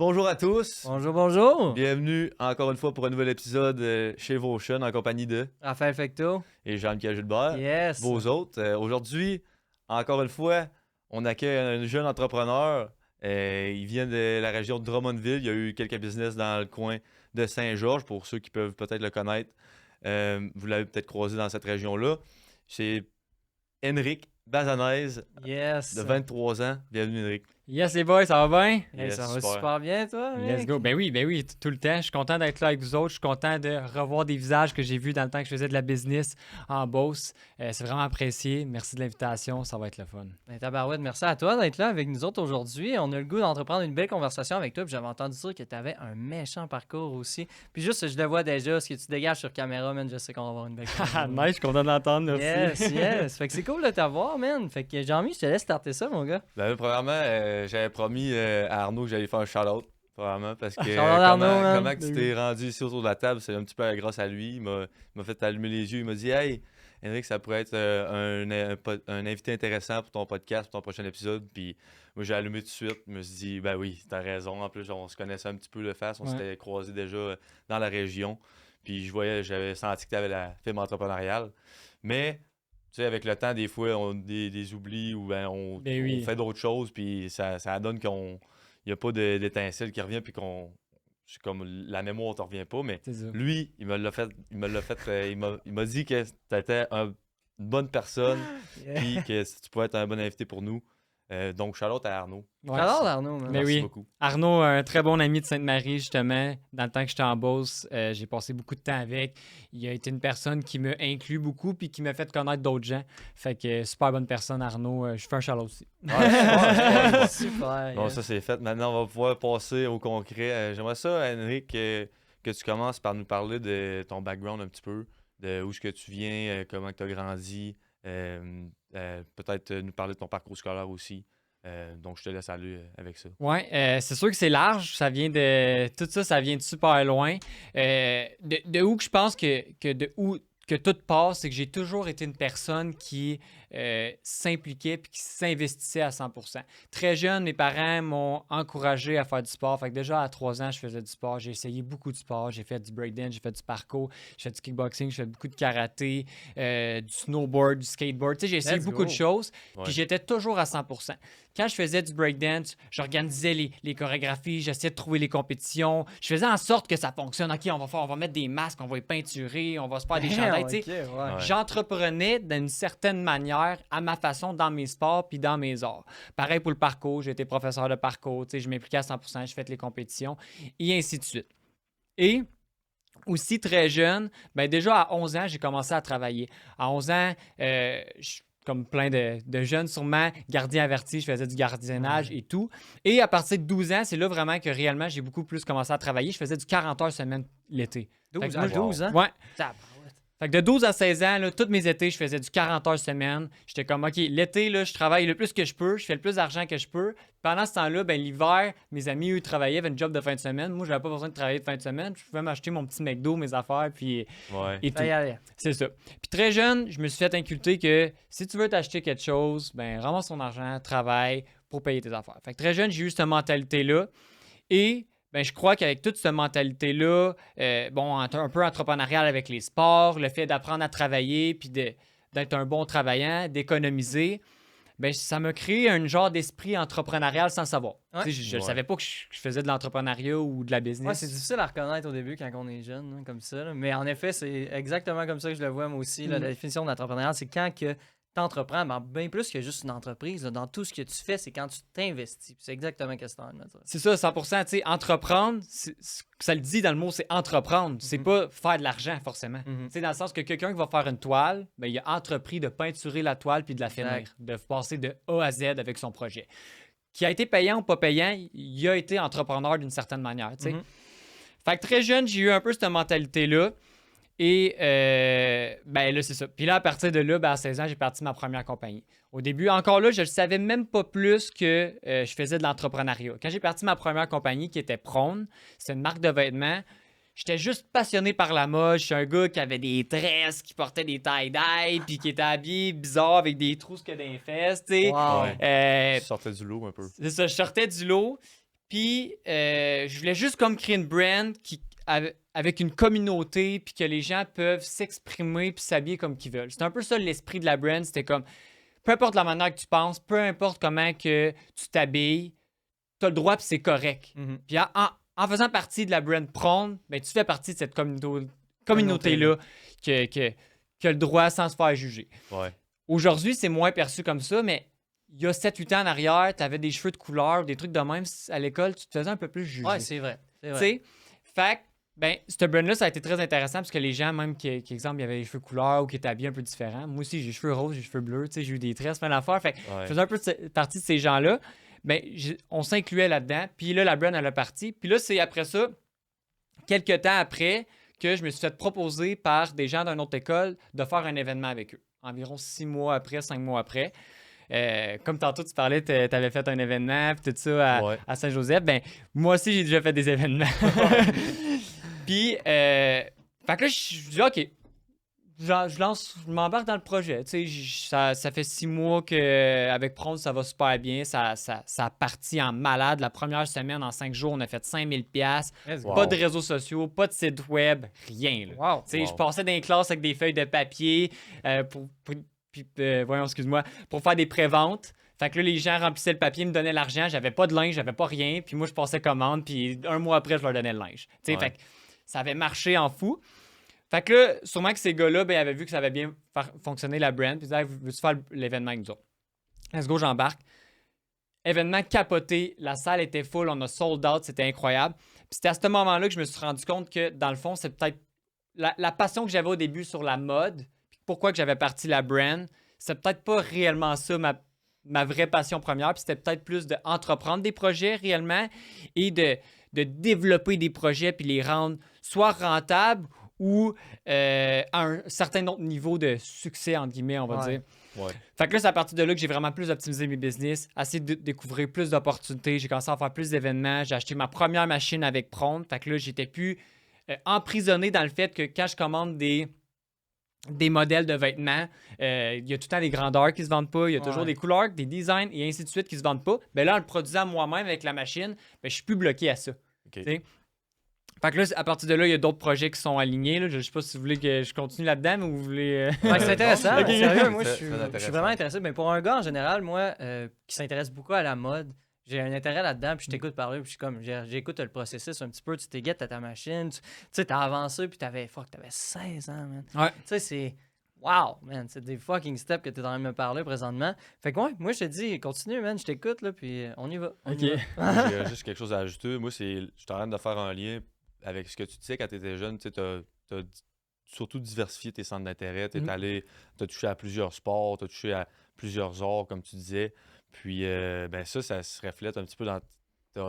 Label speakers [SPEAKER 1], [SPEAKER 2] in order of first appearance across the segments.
[SPEAKER 1] Bonjour à tous.
[SPEAKER 2] Bonjour, bonjour.
[SPEAKER 1] Bienvenue encore une fois pour un nouvel épisode chez Votion en compagnie de
[SPEAKER 2] Raphaël Fecto.
[SPEAKER 1] et Jean-Michel Gilbert,
[SPEAKER 2] Yes.
[SPEAKER 1] vos hôtes. Aujourd'hui, encore une fois, on accueille un jeune entrepreneur. Il vient de la région de Drummondville. Il y a eu quelques business dans le coin de Saint-Georges, pour ceux qui peuvent peut-être le connaître. Vous l'avez peut-être croisé dans cette région-là. C'est Henrik Bazanaise,
[SPEAKER 2] Yes.
[SPEAKER 1] de 23 ans. Bienvenue, Henrik.
[SPEAKER 3] Yes, les boys, ça va bien?
[SPEAKER 2] Hey,
[SPEAKER 1] Yes,
[SPEAKER 2] ça va
[SPEAKER 1] super.
[SPEAKER 2] super bien, toi, mec?
[SPEAKER 3] Let's go. Ben oui, tout le temps. Je suis content d'être là avec vous autres. Je suis content de revoir des visages que j'ai vus dans le temps que je faisais de la business en Beauce. C'est vraiment apprécié. Merci de l'invitation. Ça va être le fun.
[SPEAKER 2] Ben, tabarouette, merci à toi d'être là avec nous autres aujourd'hui. On a le goût d'entreprendre une belle conversation avec toi. Puis j'avais entendu dire que tu avais un méchant parcours aussi. Puis juste, je le vois déjà, ce que tu dégages sur caméra, man, je sais qu'on va avoir une belle
[SPEAKER 3] Ah,
[SPEAKER 2] conversation.
[SPEAKER 3] nice, je suis content d'entendre. Merci.
[SPEAKER 2] Yes. Fait que c'est cool de t'avoir, man. Fait que Jean-Mi, je te laisse starter ça, mon gars.
[SPEAKER 1] Premièrement, j'avais promis à Arnaud que j'allais faire un shout-out, probablement, parce que
[SPEAKER 2] Shout-out Arnaud, man.
[SPEAKER 1] comment que tu t'es rendu ici autour de la table, c'est un petit peu grâce à lui. Il m'a fait allumer les yeux. Il m'a dit « Hey, Henrik, ça pourrait être un invité intéressant pour ton podcast, pour ton prochain épisode. » Puis moi, j'ai allumé tout de suite. Je me suis dit « Ben oui, t'as raison. En plus, on se connaissait un petit peu le face. On
[SPEAKER 3] Ouais.
[SPEAKER 1] s'était croisés déjà dans la région. Puis j'avais senti que tu avais la fibre entrepreneuriale. Mais... Tu sais, avec le temps, des fois, on a des oublis ou on fait d'autres choses, puis ça donne qu'il n'y a pas d'étincelle qui revient, puis c'est comme la mémoire ne te revient pas. Mais
[SPEAKER 3] C'est ça.
[SPEAKER 1] lui, il m'a dit que tu étais une bonne personne, puis que tu pouvais être un bon invité pour nous. Donc, shout-out à Arnaud.
[SPEAKER 3] Ouais.
[SPEAKER 2] J'adore Arnaud, man.
[SPEAKER 3] Mais
[SPEAKER 1] Merci
[SPEAKER 3] oui.
[SPEAKER 1] beaucoup.
[SPEAKER 3] Arnaud, un très bon ami de Sainte-Marie, justement. Dans le temps que j'étais en Beauce, j'ai passé beaucoup de temps avec. Il a été une personne qui m'a inclus beaucoup puis qui m'a fait connaître d'autres gens. Fait que super bonne personne, Arnaud. Je fais un shout aussi.
[SPEAKER 1] Ouais, super.
[SPEAKER 2] Super.
[SPEAKER 1] Bon,
[SPEAKER 2] yes.
[SPEAKER 1] ça c'est fait. Maintenant, on va pouvoir passer au concret. J'aimerais ça, Henrik, que tu commences par nous parler de ton background un petit peu, de où est-ce que tu viens, comment tu as grandi, peut-être nous parler de ton parcours scolaire aussi. Donc, je te laisse aller avec ça.
[SPEAKER 3] Ouais, c'est sûr que c'est large. Ça vient de. Tout ça, ça vient de super loin. De où que je pense que tout passe, c'est que j'ai toujours été une personne qui s'impliquait puis qui s'investissait à 100%. Très jeune, mes parents m'ont encouragé à faire du sport. Fait que déjà à 3 ans, je faisais du sport. J'ai essayé beaucoup de sport. J'ai fait du breakdance, j'ai fait du parkour, j'ai fait du kickboxing, j'ai fait beaucoup de karaté, du snowboard, du skateboard. Tu sais, j'ai essayé
[SPEAKER 2] Let's
[SPEAKER 3] beaucoup
[SPEAKER 2] go.
[SPEAKER 3] de choses.
[SPEAKER 1] Ouais.
[SPEAKER 3] Puis j'étais toujours à 100%. Quand je faisais du breakdance, j'organisais les chorégraphies, j'essayais de trouver les compétitions. Je faisais en sorte que ça fonctionne. OK, on va mettre des masques, on va les peinturer, on va se faire des chandails. Tu sais.
[SPEAKER 2] Ok, ouais.
[SPEAKER 1] Ouais.
[SPEAKER 3] J'entreprenais d'une certaine manière, à ma façon, dans mes sports puis dans mes arts. Pareil pour le parcours, j'ai été professeur de parcours, tu sais, je m'impliquais à 100%, je fais les compétitions, et ainsi de suite. Et aussi très jeune, ben déjà à 11 ans, j'ai commencé à travailler. À 11 ans, comme plein de jeunes sûrement, gardien averti, je faisais du gardiennage et tout. Et à partir de 12 ans, c'est là vraiment que réellement, j'ai beaucoup plus commencé à travailler. Je faisais du 40 heures semaine l'été. Fait
[SPEAKER 2] 12
[SPEAKER 3] que
[SPEAKER 2] ans.
[SPEAKER 3] moi,
[SPEAKER 2] 12 ans?
[SPEAKER 3] Ouais.
[SPEAKER 2] Tabarouette.
[SPEAKER 3] Fait que de 12 à 16 ans, là, tous mes étés, je faisais du 40 heures semaine. J'étais comme, OK, l'été, là, je travaille le plus que je peux, je fais le plus d'argent que je peux. Pendant ce temps-là, ben, l'hiver, mes amis, eux, travaillaient, avaient une job de fin de semaine. Moi, j'avais pas besoin de travailler de fin de semaine. Je pouvais m'acheter mon petit McDo, mes affaires, puis
[SPEAKER 1] Ouais.
[SPEAKER 3] et tout.
[SPEAKER 2] Allez, allez.
[SPEAKER 3] C'est ça. Puis très jeune, je me suis fait inculter que si tu veux t'acheter quelque chose, ben, ramasse ton argent, travaille pour payer tes affaires. Fait que très jeune, j'ai eu cette mentalité-là. Et ben, je crois qu'avec toute cette mentalité-là, un peu entrepreneurial avec les sports, le fait d'apprendre à travailler, puis d'être un bon travaillant, d'économiser, ben, ça m'a créé un genre d'esprit entrepreneurial sans le savoir.
[SPEAKER 2] Ouais.
[SPEAKER 3] Tu sais, je ne
[SPEAKER 1] Ouais.
[SPEAKER 3] savais pas que je faisais de l'entrepreneuriat ou de la business.
[SPEAKER 2] Ouais, c'est difficile à reconnaître au début quand on est jeune, hein, comme ça. Là. Mais en effet, c'est exactement comme ça que je le vois moi aussi. Là,
[SPEAKER 3] Mm.
[SPEAKER 2] La définition d'entrepreneuriat, c'est quand que tu entreprends, bien plus que juste une entreprise. Là, dans tout ce que tu fais, c'est quand tu t'investis. Puis c'est exactement ce que c'est en train de dire.
[SPEAKER 3] C'est ça, 100%. Tu sais, entreprendre, ça le dit dans le mot, c'est entreprendre. C'est pas faire de l'argent, forcément.
[SPEAKER 2] Mhm.
[SPEAKER 3] Tu sais, dans le sens que quelqu'un qui va faire une toile, ben, il a entrepris de peinturer la toile puis de la finir,
[SPEAKER 2] Exact.
[SPEAKER 3] de passer de A à Z avec son projet. Qui a été payant ou pas payant, il a été entrepreneur d'une certaine manière. Tu sais.
[SPEAKER 2] Mhm.
[SPEAKER 3] Fait que très jeune, j'ai eu un peu cette mentalité-là. Et ben là, c'est ça. Puis là, à partir de là, ben, à 16 ans, j'ai parti ma première compagnie. Au début, encore là, je ne savais même pas plus que je faisais de l'entrepreneuriat. Quand j'ai parti ma première compagnie qui était Prône, c'est une marque de vêtements. J'étais juste passionné par la mode. Je suis un gars qui avait des tresses, qui portait des tie-dye, puis qui était habillé bizarre avec des trous que des fesses, tu sais.
[SPEAKER 2] Wow.
[SPEAKER 1] Ouais.
[SPEAKER 3] Euh,
[SPEAKER 1] Tu sortais du lot un peu.
[SPEAKER 3] c'est ça, je sortais du lot. Puis, je voulais juste comme créer une brand avec une communauté, puis que les gens peuvent s'exprimer puis s'habiller comme qu'ils veulent. C'est un peu ça l'esprit de la brand. C'était comme, peu importe la manière que tu penses, peu importe comment que tu t'habilles, tu as le droit puis c'est correct. Puis en faisant partie de la brand Prône, ben, tu fais partie de cette communauté-là qui a le droit sans se faire juger.
[SPEAKER 1] Ouais.
[SPEAKER 3] Aujourd'hui, c'est moins perçu comme ça, mais il y a 7-8 ans en arrière, tu avais des cheveux de couleur, des trucs de même à l'école, tu te faisais un peu plus juger.
[SPEAKER 2] Ouais, c'est vrai. C'est
[SPEAKER 3] Tu
[SPEAKER 2] vrai.
[SPEAKER 3] sais, fait que, ben, ce brand-là, ça a été très intéressant parce que les gens, même qui exemple, il y avait les cheveux couleur ou qui étaient habillés un peu différents. Moi aussi, j'ai les cheveux roses, j'ai les cheveux bleus, tu sais, j'ai eu des tresses, plein d'affaires. Fait que je faisais un peu partie de ces gens-là. Ben, on s'incluait là-dedans. Puis là, la brand, elle a parti. Puis là, c'est après ça, quelques temps après, que je me suis fait proposer par des gens d'une autre école de faire un événement avec eux. Environ 6 mois après, 5 mois après. Comme tantôt, tu parlais, tu avais fait un événement, puis tout ça à Saint-Joseph. Ben, moi aussi, j'ai déjà fait des événements. Puis, fait que là, je dis, OK, je m'embarque dans le projet. Tu sais, ça fait 6 mois qu'avec Prône, ça va super bien. Ça a parti en malade. La première semaine, en 5 jours, on a fait 5000$.
[SPEAKER 2] Let's
[SPEAKER 1] Wow.
[SPEAKER 3] Pas de réseaux sociaux, pas de site web, rien. Là.
[SPEAKER 2] Wow.
[SPEAKER 3] Tu sais,
[SPEAKER 1] Wow.
[SPEAKER 3] je passais dans les classes avec des feuilles de papier pour faire des préventes. Fait que là, les gens remplissaient le papier, me donnaient l'argent. J'avais pas de linge, j'avais pas rien. Puis moi, je passais commande. Puis un mois après, je leur donnais le linge. Tu sais,
[SPEAKER 1] Ouais.
[SPEAKER 3] fait que ça avait marché en fou. Fait que là, sûrement que ces gars-là, ben, avaient vu que ça avait bien fonctionné la brand. Puis ils disaient, veux-tu faire l'événement avec nous autres? Let's go, j'embarque. Événement capoté. La salle était full. On a sold out. C'était incroyable. Puis c'était à ce moment-là que je me suis rendu compte que, dans le fond, c'est peut-être la passion que j'avais au début sur la mode. Puis pourquoi que j'avais parti la brand. C'est peut-être pas réellement ça ma vraie passion première. Puis c'était peut-être plus d'entreprendre des projets réellement et de développer des projets puis les rendre soit rentables ou à un certain autre niveau de succès, entre guillemets, on va dire.
[SPEAKER 1] Ouais.
[SPEAKER 3] Fait que là, c'est à partir de là que j'ai vraiment plus optimisé mes business, essayé de découvrir plus d'opportunités. J'ai commencé à faire plus d'événements. J'ai acheté ma première machine avec Prône. Fait que là, j'étais plus emprisonné dans le fait que quand je commande des modèles de vêtements, il y a tout le temps des grandeurs qui se vendent pas, il y a toujours des couleurs, des designs et ainsi de suite qui se vendent pas. Ben là, en le produisant moi-même avec la machine, ben, je suis plus bloqué à ça.
[SPEAKER 1] OK.
[SPEAKER 3] T'sais? Fait que là, à partir de là, il y a d'autres projets qui sont alignés. Là. Je sais pas si vous voulez que je continue là-dedans, mais vous voulez...
[SPEAKER 2] Ouais, c'est intéressant.
[SPEAKER 1] Ok.
[SPEAKER 2] Sérieux, moi,
[SPEAKER 1] Très
[SPEAKER 2] je suis
[SPEAKER 1] intéressant.
[SPEAKER 2] vraiment intéressé. Mais pour un gars, en général, moi, qui s'intéresse beaucoup à la mode, j'ai un intérêt là-dedans, puis je t'écoute parler, puis je suis comme, j'écoute le processus un petit peu, tu t'éguettes à ta machine, tu sais, t'as avancé, puis t'avais 16 ans, man.
[SPEAKER 3] Ouais.
[SPEAKER 2] Tu sais, c'est... Wow, man, c'est des fucking steps que t'es en train de me parler présentement. Fait que ouais, moi, je te dis, continue, man, je t'écoute, là, puis on y va. On y va.
[SPEAKER 1] J'ai juste quelque chose à ajouter. Moi, je suis en train de faire un lien avec ce que tu disais quand tu étais jeune. Tu as surtout diversifié tes centres d'intérêt. Tu as touché à plusieurs sports, tu as touché à plusieurs arts, comme tu disais. Puis, ben ça se reflète un petit peu dans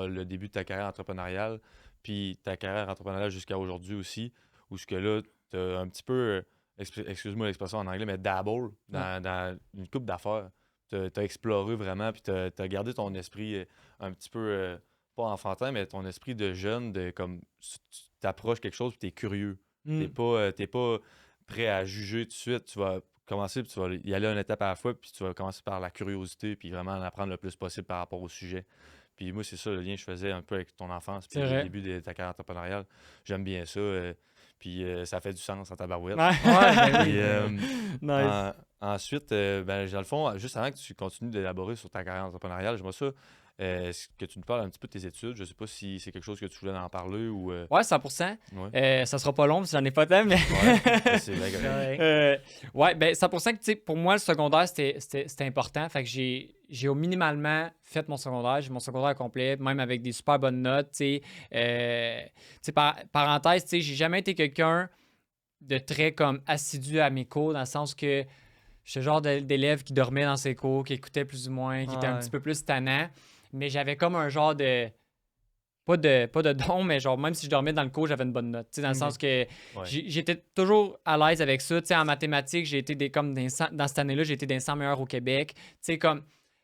[SPEAKER 1] le début de ta carrière entrepreneuriale, puis ta carrière entrepreneuriale jusqu'à aujourd'hui aussi, où ce que là, tu as un petit peu, excuse-moi l'expression en anglais, mais dabble dans une coupe d'affaires. Tu as exploré vraiment, puis tu as gardé ton esprit un petit peu, pas enfantin, mais ton esprit de jeune, de comme tu t'approches quelque chose, puis tu es curieux. T'es pas prêt à juger tout de suite. Tu vas commencer, puis tu vas y aller une étape à la fois, puis tu vas commencer par la curiosité, puis vraiment en apprendre le plus possible par rapport au sujet. Puis moi, c'est ça le lien que je faisais un peu avec ton enfance, puis
[SPEAKER 3] C'est
[SPEAKER 1] le
[SPEAKER 3] vrai.
[SPEAKER 1] début de ta carrière entrepreneuriale. J'aime bien ça, puis ça fait du sens en tabarouette.
[SPEAKER 3] Ouais.
[SPEAKER 2] ben
[SPEAKER 1] Puis,
[SPEAKER 3] Nice.
[SPEAKER 1] ensuite, ben, dans le fond, juste avant que tu continues d'élaborer sur ta carrière entrepreneuriale, j'aimerais ça que tu nous parles un petit peu de tes études. Je sais pas si c'est quelque chose que tu voulais en parler ou...
[SPEAKER 3] Ouais, 100%.
[SPEAKER 1] Ouais,
[SPEAKER 3] Ça sera pas long, parce que j'en ai pas tant, mais...
[SPEAKER 1] ouais, c'est bien correct.
[SPEAKER 2] Correct.
[SPEAKER 3] Ouais, ben 100% que, tu sais, pour moi, le secondaire, c'était important. Fait que j'ai au minimalement fait mon secondaire. J'ai mon secondaire complet, même avec des super bonnes notes, tu sais. Parenthèse, tu sais, j'ai jamais été quelqu'un de très, comme, assidu à mes cours, dans le sens que j'étais le genre d'élève qui dormait dans ses cours, qui écoutait plus ou moins, qui était un
[SPEAKER 2] Ouais.
[SPEAKER 3] petit peu plus tannant. Mais j'avais comme un genre de... Pas de don, mais genre, même si je dormais dans le cours, j'avais une bonne note. Tu sais, dans le sens que
[SPEAKER 1] Ouais.
[SPEAKER 3] j'étais toujours à l'aise avec ça. Tu sais, en mathématiques, j'ai été dans cette année-là, j'ai été des 100 meilleurs au Québec. Tu sais, comme...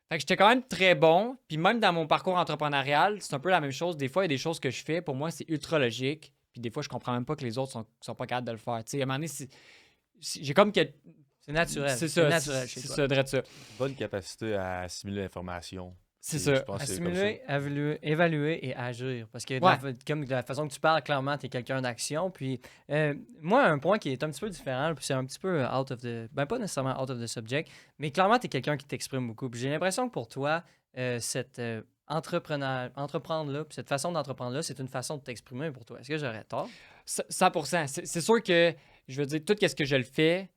[SPEAKER 3] Fait que j'étais quand même très bon. Puis même dans mon parcours entrepreneurial, c'est un peu la même chose. Des fois, il y a des choses que je fais. Pour moi, c'est ultra logique. Puis des fois, je comprends même pas que les autres sont pas capables de le faire. Tu sais, à un moment donné, j'ai comme que...
[SPEAKER 2] C'est naturel.
[SPEAKER 3] C'est ça,
[SPEAKER 2] naturel chez
[SPEAKER 3] c'est
[SPEAKER 2] toi.
[SPEAKER 3] ça, drôle ça.
[SPEAKER 1] Bonne capacité à assimiler l'information.
[SPEAKER 3] C'est
[SPEAKER 1] Je
[SPEAKER 3] ça.
[SPEAKER 1] pense que c'est comme ça.
[SPEAKER 2] Assimiler, évaluer et agir. Parce que comme de la façon que tu parles, clairement, tu es quelqu'un d'action. Puis moi, un point qui est un petit peu différent, puis c'est un petit peu out of the... Ben, pas nécessairement out of the subject, mais clairement, tu es quelqu'un qui t'exprime beaucoup. Puis j'ai l'impression que pour toi, cette entreprendre-là, puis cette façon d'entreprendre-là, c'est une façon de t'exprimer pour toi. Est-ce que j'aurais tort?
[SPEAKER 3] 100%. C'est sûr que, je veux dire, tout ce que je le fais,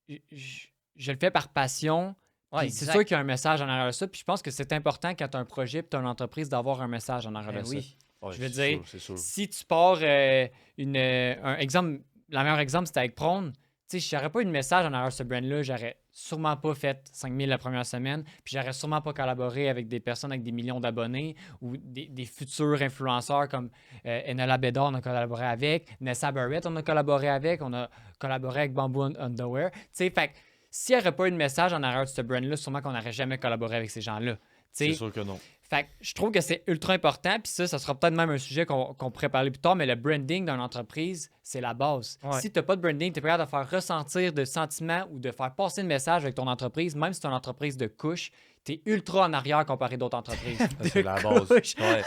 [SPEAKER 3] je le fais par passion.
[SPEAKER 2] Ouais,
[SPEAKER 3] Puis c'est
[SPEAKER 2] exact.
[SPEAKER 3] sûr qu'il y a un message en arrière de ça. Puis je pense que c'est important quand tu as un projet et tu as une entreprise d'avoir un message en arrière
[SPEAKER 2] Ben
[SPEAKER 3] de ça.
[SPEAKER 2] oui.
[SPEAKER 1] Ouais,
[SPEAKER 3] Je veux
[SPEAKER 1] c'est
[SPEAKER 3] dire,
[SPEAKER 1] sûr, c'est sûr.
[SPEAKER 3] Si tu pars un exemple, le meilleur exemple, c'était avec Prone. Tu sais, si j'aurais pas eu de message en arrière de ce brand-là, j'aurais sûrement pas fait 5000 la première semaine, puis j'aurais sûrement pas collaboré avec des personnes avec des millions d'abonnés ou des futurs influenceurs comme Enola Bédard, on a collaboré avec, Nessa Barrett, on a collaboré avec, on a collaboré avec Bamboo Underwear. Tu sais, fait que s'il n'y aurait pas eu de message en arrière de ce brand-là, sûrement qu'on n'aurait jamais collaboré avec ces gens-là. Tu sais,
[SPEAKER 1] C'est sûr que non.
[SPEAKER 3] fait que je trouve que c'est ultra important, puis ça sera peut-être même un sujet qu'on pourrait parler plus tard, mais le branding d'une entreprise, c'est la base.
[SPEAKER 2] Ouais.
[SPEAKER 3] Si tu n'as pas de branding, tu es pas capable de faire ressentir de sentiments ou de faire passer le message avec ton entreprise, même si c'est une entreprise de couche, tu es ultra en arrière comparé à d'autres entreprises.
[SPEAKER 1] Ça, c'est la base.
[SPEAKER 2] couche.
[SPEAKER 1] Ouais,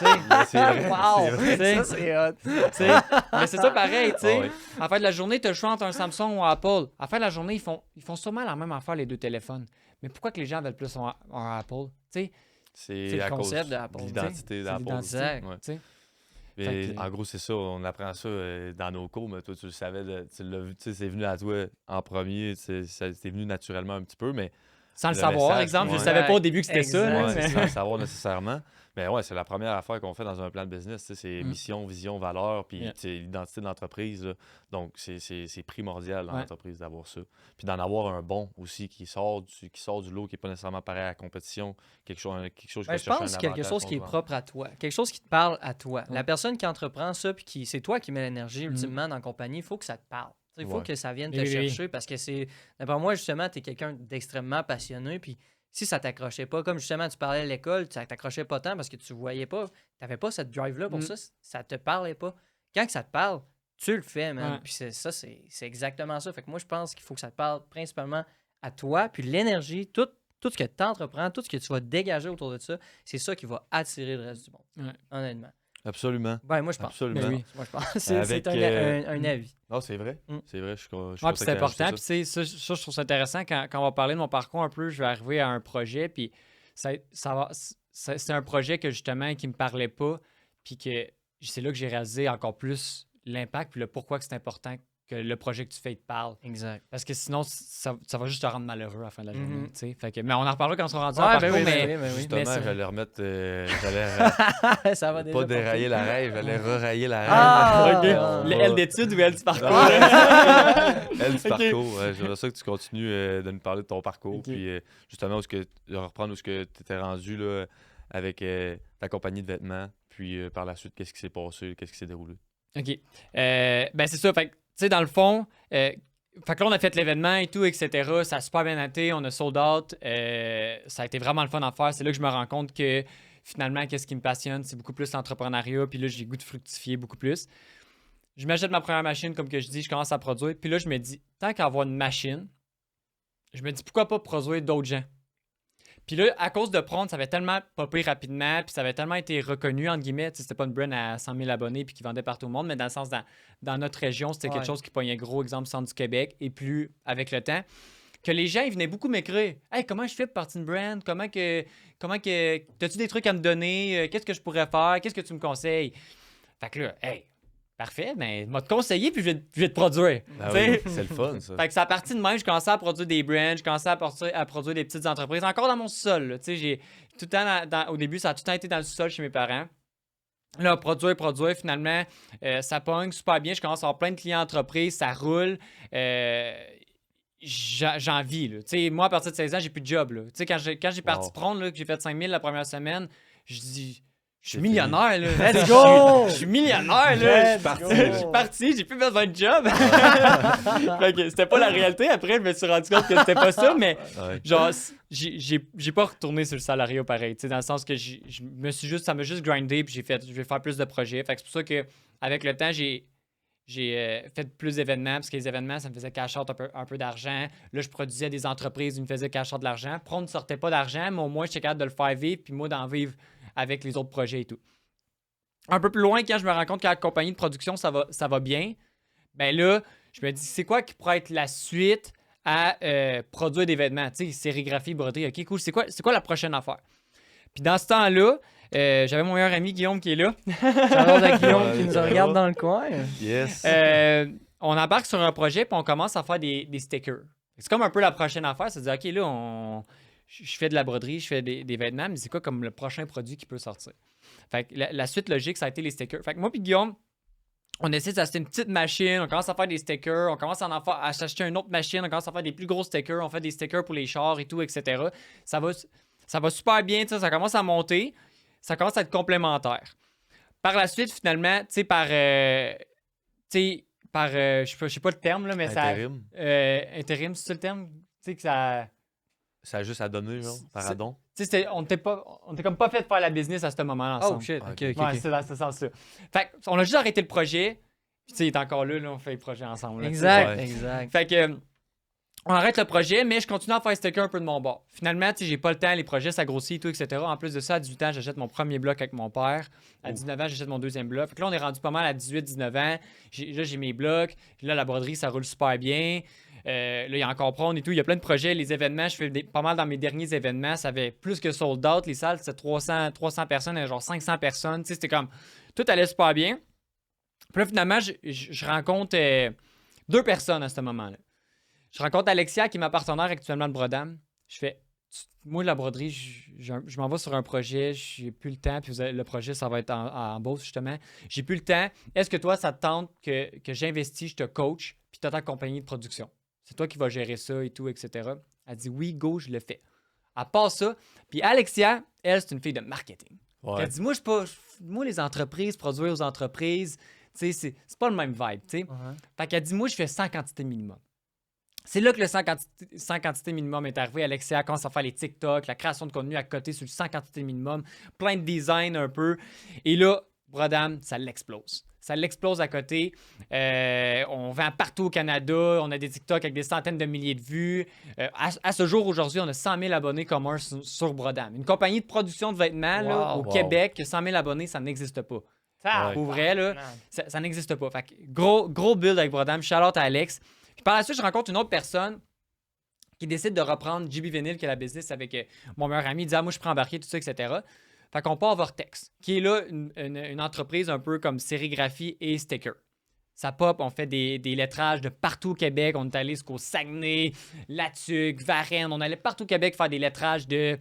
[SPEAKER 1] c'est vrai.
[SPEAKER 3] Wow!
[SPEAKER 1] C'est vrai.
[SPEAKER 3] T'sais,
[SPEAKER 2] Ça, c'est hot.
[SPEAKER 3] t'sais, mais c'est ça pareil, tu sais.
[SPEAKER 1] Ah ouais.
[SPEAKER 3] À la fin de la journée, tu as le choix entre un Samsung ou un Apple. À la fin de la journée, ils font sûrement la même affaire, les deux téléphones. Mais pourquoi que les gens veulent plus un Apple? Tu sais,
[SPEAKER 1] C'est
[SPEAKER 2] le
[SPEAKER 1] à
[SPEAKER 2] concept
[SPEAKER 1] cause
[SPEAKER 2] d'Apple,
[SPEAKER 1] de l'identité
[SPEAKER 3] c'est
[SPEAKER 1] d'Apple.
[SPEAKER 3] l'identité,
[SPEAKER 2] Exact.
[SPEAKER 1] Ouais.
[SPEAKER 3] tu sais.
[SPEAKER 1] Mais
[SPEAKER 3] Fait que-
[SPEAKER 1] en gros, c'est ça. On apprend ça dans nos cours, mais toi, tu le savais. Tu l'as vu, tu sais, c'est venu à toi en premier. C'est venu naturellement un petit peu, mais
[SPEAKER 3] Sans le
[SPEAKER 1] Le
[SPEAKER 3] savoir,
[SPEAKER 1] message,
[SPEAKER 3] exemple, je ne
[SPEAKER 1] ouais.
[SPEAKER 3] savais pas au début que c'était
[SPEAKER 2] Exact.
[SPEAKER 3] ça.
[SPEAKER 1] ouais,
[SPEAKER 3] mais-
[SPEAKER 1] sans le savoir nécessairement. Mais ouais, c'est la première affaire qu'on fait dans un plan de business. Tu sais, c'est
[SPEAKER 3] Mm.
[SPEAKER 1] mission, vision, valeur, puis
[SPEAKER 3] Yeah.
[SPEAKER 1] tu sais, l'identité de l'entreprise. Là. Donc, c'est primordial dans
[SPEAKER 3] Ouais.
[SPEAKER 1] l'entreprise d'avoir ça. Puis d'en avoir un bon aussi qui sort du lot, qui n'est pas nécessairement pareil à la compétition. Quelque chose
[SPEAKER 2] Ben,
[SPEAKER 1] qui
[SPEAKER 2] je
[SPEAKER 1] va chercher
[SPEAKER 2] pense
[SPEAKER 1] un
[SPEAKER 2] quelque
[SPEAKER 1] avantage
[SPEAKER 2] chose qui est
[SPEAKER 1] concurrentiel.
[SPEAKER 2] propre à toi. Quelque chose qui te parle à toi. La
[SPEAKER 3] Ouais.
[SPEAKER 2] personne qui entreprend ça, puis qui c'est toi qui mets l'énergie
[SPEAKER 3] Mhm.
[SPEAKER 2] ultimement dans la compagnie, il faut que ça te parle. Il faut
[SPEAKER 1] Ouais.
[SPEAKER 2] que ça vienne te
[SPEAKER 3] Oui, oui, oui.
[SPEAKER 2] chercher parce que c'est. D'après moi, justement, tu es quelqu'un d'extrêmement passionné. Puis si ça t'accrochait pas, comme justement tu parlais à l'école, ça t'accrochait pas tant parce que tu voyais pas, tu n'avais pas cette drive-là pour
[SPEAKER 3] Mm.
[SPEAKER 2] ça te parlait pas. Quand que ça te parle, tu le fais, man.
[SPEAKER 3] Ouais.
[SPEAKER 2] Puis c'est exactement ça. Fait que moi, je pense qu'il faut que ça te parle principalement à toi. Puis l'énergie, tout ce que tu entreprends, tout ce que tu vas dégager autour de ça, c'est ça qui va attirer le reste du monde.
[SPEAKER 3] Ouais.
[SPEAKER 2] Honnêtement.
[SPEAKER 1] Absolument.
[SPEAKER 2] Ben, moi, je pense.
[SPEAKER 1] Absolument.
[SPEAKER 3] Ben oui.
[SPEAKER 2] Moi, je pense. C'est
[SPEAKER 1] Avec,
[SPEAKER 2] un avis.
[SPEAKER 1] Non, c'est vrai.
[SPEAKER 2] Mm.
[SPEAKER 1] C'est vrai. Je suis
[SPEAKER 3] Ouais,
[SPEAKER 1] content
[SPEAKER 3] puis c'est
[SPEAKER 1] que t'aies
[SPEAKER 3] important.
[SPEAKER 1] ajouté
[SPEAKER 3] Puis tu sais, ça, je trouve ça intéressant quand on va parler de mon parcours un peu. Je vais arriver à un projet, puis c'est un projet que justement qui me parlait pas, puis que c'est là que j'ai réalisé encore plus l'impact, puis le pourquoi que c'est important que le projet que tu fais te parle.
[SPEAKER 2] Exact.
[SPEAKER 3] Parce que sinon, ça va juste te rendre malheureux à la fin de la journée.
[SPEAKER 2] Mhm.
[SPEAKER 3] tu sais. Fait que, mais on en reparlera quand on sera rendu en
[SPEAKER 2] Ouais,
[SPEAKER 3] parcours,
[SPEAKER 2] ben oui,
[SPEAKER 3] mais
[SPEAKER 2] ben oui, ben oui.
[SPEAKER 1] Justement,
[SPEAKER 3] mais c'est-
[SPEAKER 1] j'allais remettre. J'allais
[SPEAKER 2] Ça va déjà
[SPEAKER 1] pas
[SPEAKER 2] porter.
[SPEAKER 1] dérailler la rêve, j'allais railler la rêve.
[SPEAKER 2] Ah!
[SPEAKER 3] OK.
[SPEAKER 2] Ah.
[SPEAKER 3] Le L d'études ou L du parcours?
[SPEAKER 1] Elle du
[SPEAKER 3] Ok.
[SPEAKER 1] parcours. Ouais, j'aimerais ça que tu continues de nous parler de ton parcours.
[SPEAKER 3] Ok.
[SPEAKER 1] Puis justement, de reprendre où tu étais rendu là, avec ta compagnie de vêtements. Puis par la suite, qu'est-ce qui s'est passé, qu'est-ce qui s'est déroulé.
[SPEAKER 3] OK. Ben c'est ça. Fait que, tu sais, dans le fond, fait que là, on a fait l'événement et tout, etc. Ça a super bien été. On a sold out. Ça a été vraiment le fun à faire. C'est là que je me rends compte que finalement, qu'est-ce qui me passionne, c'est beaucoup plus l'entrepreneuriat. Puis là, j'ai le goût de fructifier beaucoup plus. Je m'achète ma première machine, comme que je dis, je commence à produire. Puis là, je me dis, tant qu'à avoir une machine, je me dis, pourquoi pas produire d'autres gens? Puis là, à cause de Prone, ça avait tellement popé rapidement, puis ça avait tellement été reconnu, entre guillemets. Tu sais, c'était pas une brand à 100 000 abonnés puis qui vendait partout au monde, mais dans le sens, dans notre région, c'était quelque
[SPEAKER 2] Ouais.
[SPEAKER 3] chose qui pognait gros, exemple, centre du Québec, et plus avec le temps, que les gens, ils venaient beaucoup m'écrire. « Hey, comment je fais pour partir une brand? Comment que... T'as-tu des trucs à me donner? Qu'est-ce que je pourrais faire? Qu'est-ce que tu me conseilles? » Fait que là, hey, parfait, ben, je vais te conseiller, puis je vais te produire.
[SPEAKER 1] Ah
[SPEAKER 3] Tu sais?
[SPEAKER 1] oui, c'est le fun, ça.
[SPEAKER 3] Fait que c'est à partir de même, je commençais à produire des brands, je commençais à produire des petites entreprises, encore dans mon sol. Là. Tu sais, j'ai tout le temps, au début, ça a tout le temps été dans le sol chez mes parents. Là, produire, finalement, ça pogne super bien. Je commence à avoir plein de clients entreprises, ça roule. J'en vis. Là. Tu sais, moi, à partir de 16 ans, j'ai plus de job. Là. Tu sais, quand j'ai parti
[SPEAKER 1] Wow.
[SPEAKER 3] prendre, là, que j'ai fait 5 000 la première semaine, je dis, je suis
[SPEAKER 1] C'est
[SPEAKER 3] millionnaire. Là.
[SPEAKER 2] Let's
[SPEAKER 3] Tu sais,
[SPEAKER 2] go!
[SPEAKER 3] Je suis millionnaire. Là.
[SPEAKER 2] Let's go!
[SPEAKER 3] Je suis parti, j'ai plus besoin de job. Fait que c'était pas la réalité. Après, je me suis rendu compte que c'était pas ça, mais
[SPEAKER 1] Ouais.
[SPEAKER 3] genre, j'ai pas retourné sur le salariat pareil. Tu sais, dans le sens que ça m'a juste grindé, puis je vais faire plus de projets. Fait que c'est pour ça que avec le temps, j'ai j'ai fait plus d'événements parce que les événements, ça me faisait cash out un peu d'argent. Là, je produisais des entreprises, ils me faisaient cash out de l'argent. Pro ne sortait pas d'argent, mais au moins, j'étais capable de le faire vivre, puis moi, d'en vivre avec les autres projets et tout. Un peu plus loin, quand je me rends compte que la compagnie de production, ça va bien, ben là, je me dis, c'est quoi qui pourrait être la suite à produire des vêtements? Tu sais, sérigraphie, broderie, OK, cool. C'est quoi la prochaine affaire? Puis dans ce temps-là, j'avais mon meilleur ami Guillaume qui est là.
[SPEAKER 2] Shout-out à Guillaume qui nous
[SPEAKER 1] ça va.
[SPEAKER 2] regarde dans le coin.
[SPEAKER 1] Yes.
[SPEAKER 3] On embarque sur un projet puis on commence à faire des stickers. C'est comme un peu la prochaine affaire, c'est de dire, OK, là, je fais de la broderie, je fais des vêtements, mais c'est quoi comme le prochain produit qui peut sortir? Fait que la suite logique, ça a été les stickers. Fait que moi puis Guillaume, on essaie d'acheter une petite machine, on commence à faire des stickers, on commence à s'acheter une autre machine, on commence à faire des plus gros stickers, on fait des stickers pour les chars et tout, etc. Ça va super bien, ça commence à monter, ça commence à être complémentaire. Par la suite, finalement, je sais pas le terme, là, mais
[SPEAKER 1] Intérim.
[SPEAKER 3] intérim, c'est ça le terme? Tu sais que ça...
[SPEAKER 1] Ça a juste à donner, genre, pardon.
[SPEAKER 3] Tu sais, on était comme pas fait de faire la business à ce moment-là ensemble.
[SPEAKER 2] Oh shit,
[SPEAKER 1] Ok.
[SPEAKER 2] ok,
[SPEAKER 3] Ouais,
[SPEAKER 2] ok.
[SPEAKER 3] c'est dans ce sens-là. Fait on a juste arrêté le projet. Puis tu sais, il est encore là, on fait le projet ensemble. Là,
[SPEAKER 2] Exact,
[SPEAKER 1] Ouais.
[SPEAKER 2] exact.
[SPEAKER 3] fait que on arrête le projet, mais je continue à faire sticker un peu de mon bord. Finalement, tu sais, j'ai pas le temps, les projets, ça grossit et tout, etc. En plus de ça, à 18 ans, j'achète mon premier bloc avec mon père. À 19 ans, j'achète mon deuxième bloc. Fait que là, on est rendu pas mal à 18-19 ans. Là, j'ai mes blocs. Là, la broderie, ça roule super bien. Là, il y a encore Prône et tout. Il y a plein de projets. Les événements, je fais pas mal dans mes derniers événements. Ça avait plus que sold out. Les salles, c'était 300 personnes, il y avait genre 500 personnes. Tu sais, c'était comme... Tout allait super bien. Puis là, finalement, je rencontre 2 personnes à ce moment-là. Je rencontre Alexia, qui est ma partenaire actuellement de Brodam. Je fais, moi, la broderie, je m'en vais sur un projet, j'ai plus le temps, puis le projet, ça va être en Beauce, justement. J'ai plus le temps. Est-ce que toi, ça te tente que j'investisse, je te coach, puis tu as ta compagnie de production? C'est toi qui vas gérer ça et tout, etc. Elle dit, oui, go, je le fais. Elle passe ça. Puis Alexia, elle, c'est une fille de marketing.
[SPEAKER 1] Ouais.
[SPEAKER 3] Elle dit, moi, les entreprises, produire aux entreprises, tu sais, c'est pas le même vibe, tu sais. Fait qu'elle dit, moi, je fais 100 quantités minimum. C'est là que le 100 quantités minimum est arrivé. Alexia commence à faire les TikTok, la création de contenu à côté sur le 100 quantités minimum, plein de design un peu. Et là, Brodam, ça l'explose. Ça l'explose à côté. On vend partout au Canada. On a des TikTok avec des centaines de milliers de vues. À ce jour, aujourd'hui, on a 100 000 abonnés communs sur Brodam. Une compagnie de production de vêtements là, au
[SPEAKER 1] Wow.
[SPEAKER 3] Québec, qui a 100 000 abonnés, ça n'existe pas.
[SPEAKER 2] Ça,
[SPEAKER 3] Pour vrai, là, ça n'existe pas. Fait que gros build avec Brodam. Shout-out à Alex. Puis par la suite, je rencontre une autre personne qui décide de reprendre JB Vinyl, qui est la business avec mon meilleur ami. Il dit, moi, je prends embarquer, tout ça, etc. Fait qu'on part à Vortex, qui est là une entreprise un peu comme sérigraphie et sticker. Ça pop, on fait des lettrages de partout au Québec. On est allé jusqu'au Saguenay, Latuc, Varennes. On allait partout au Québec faire des lettrages de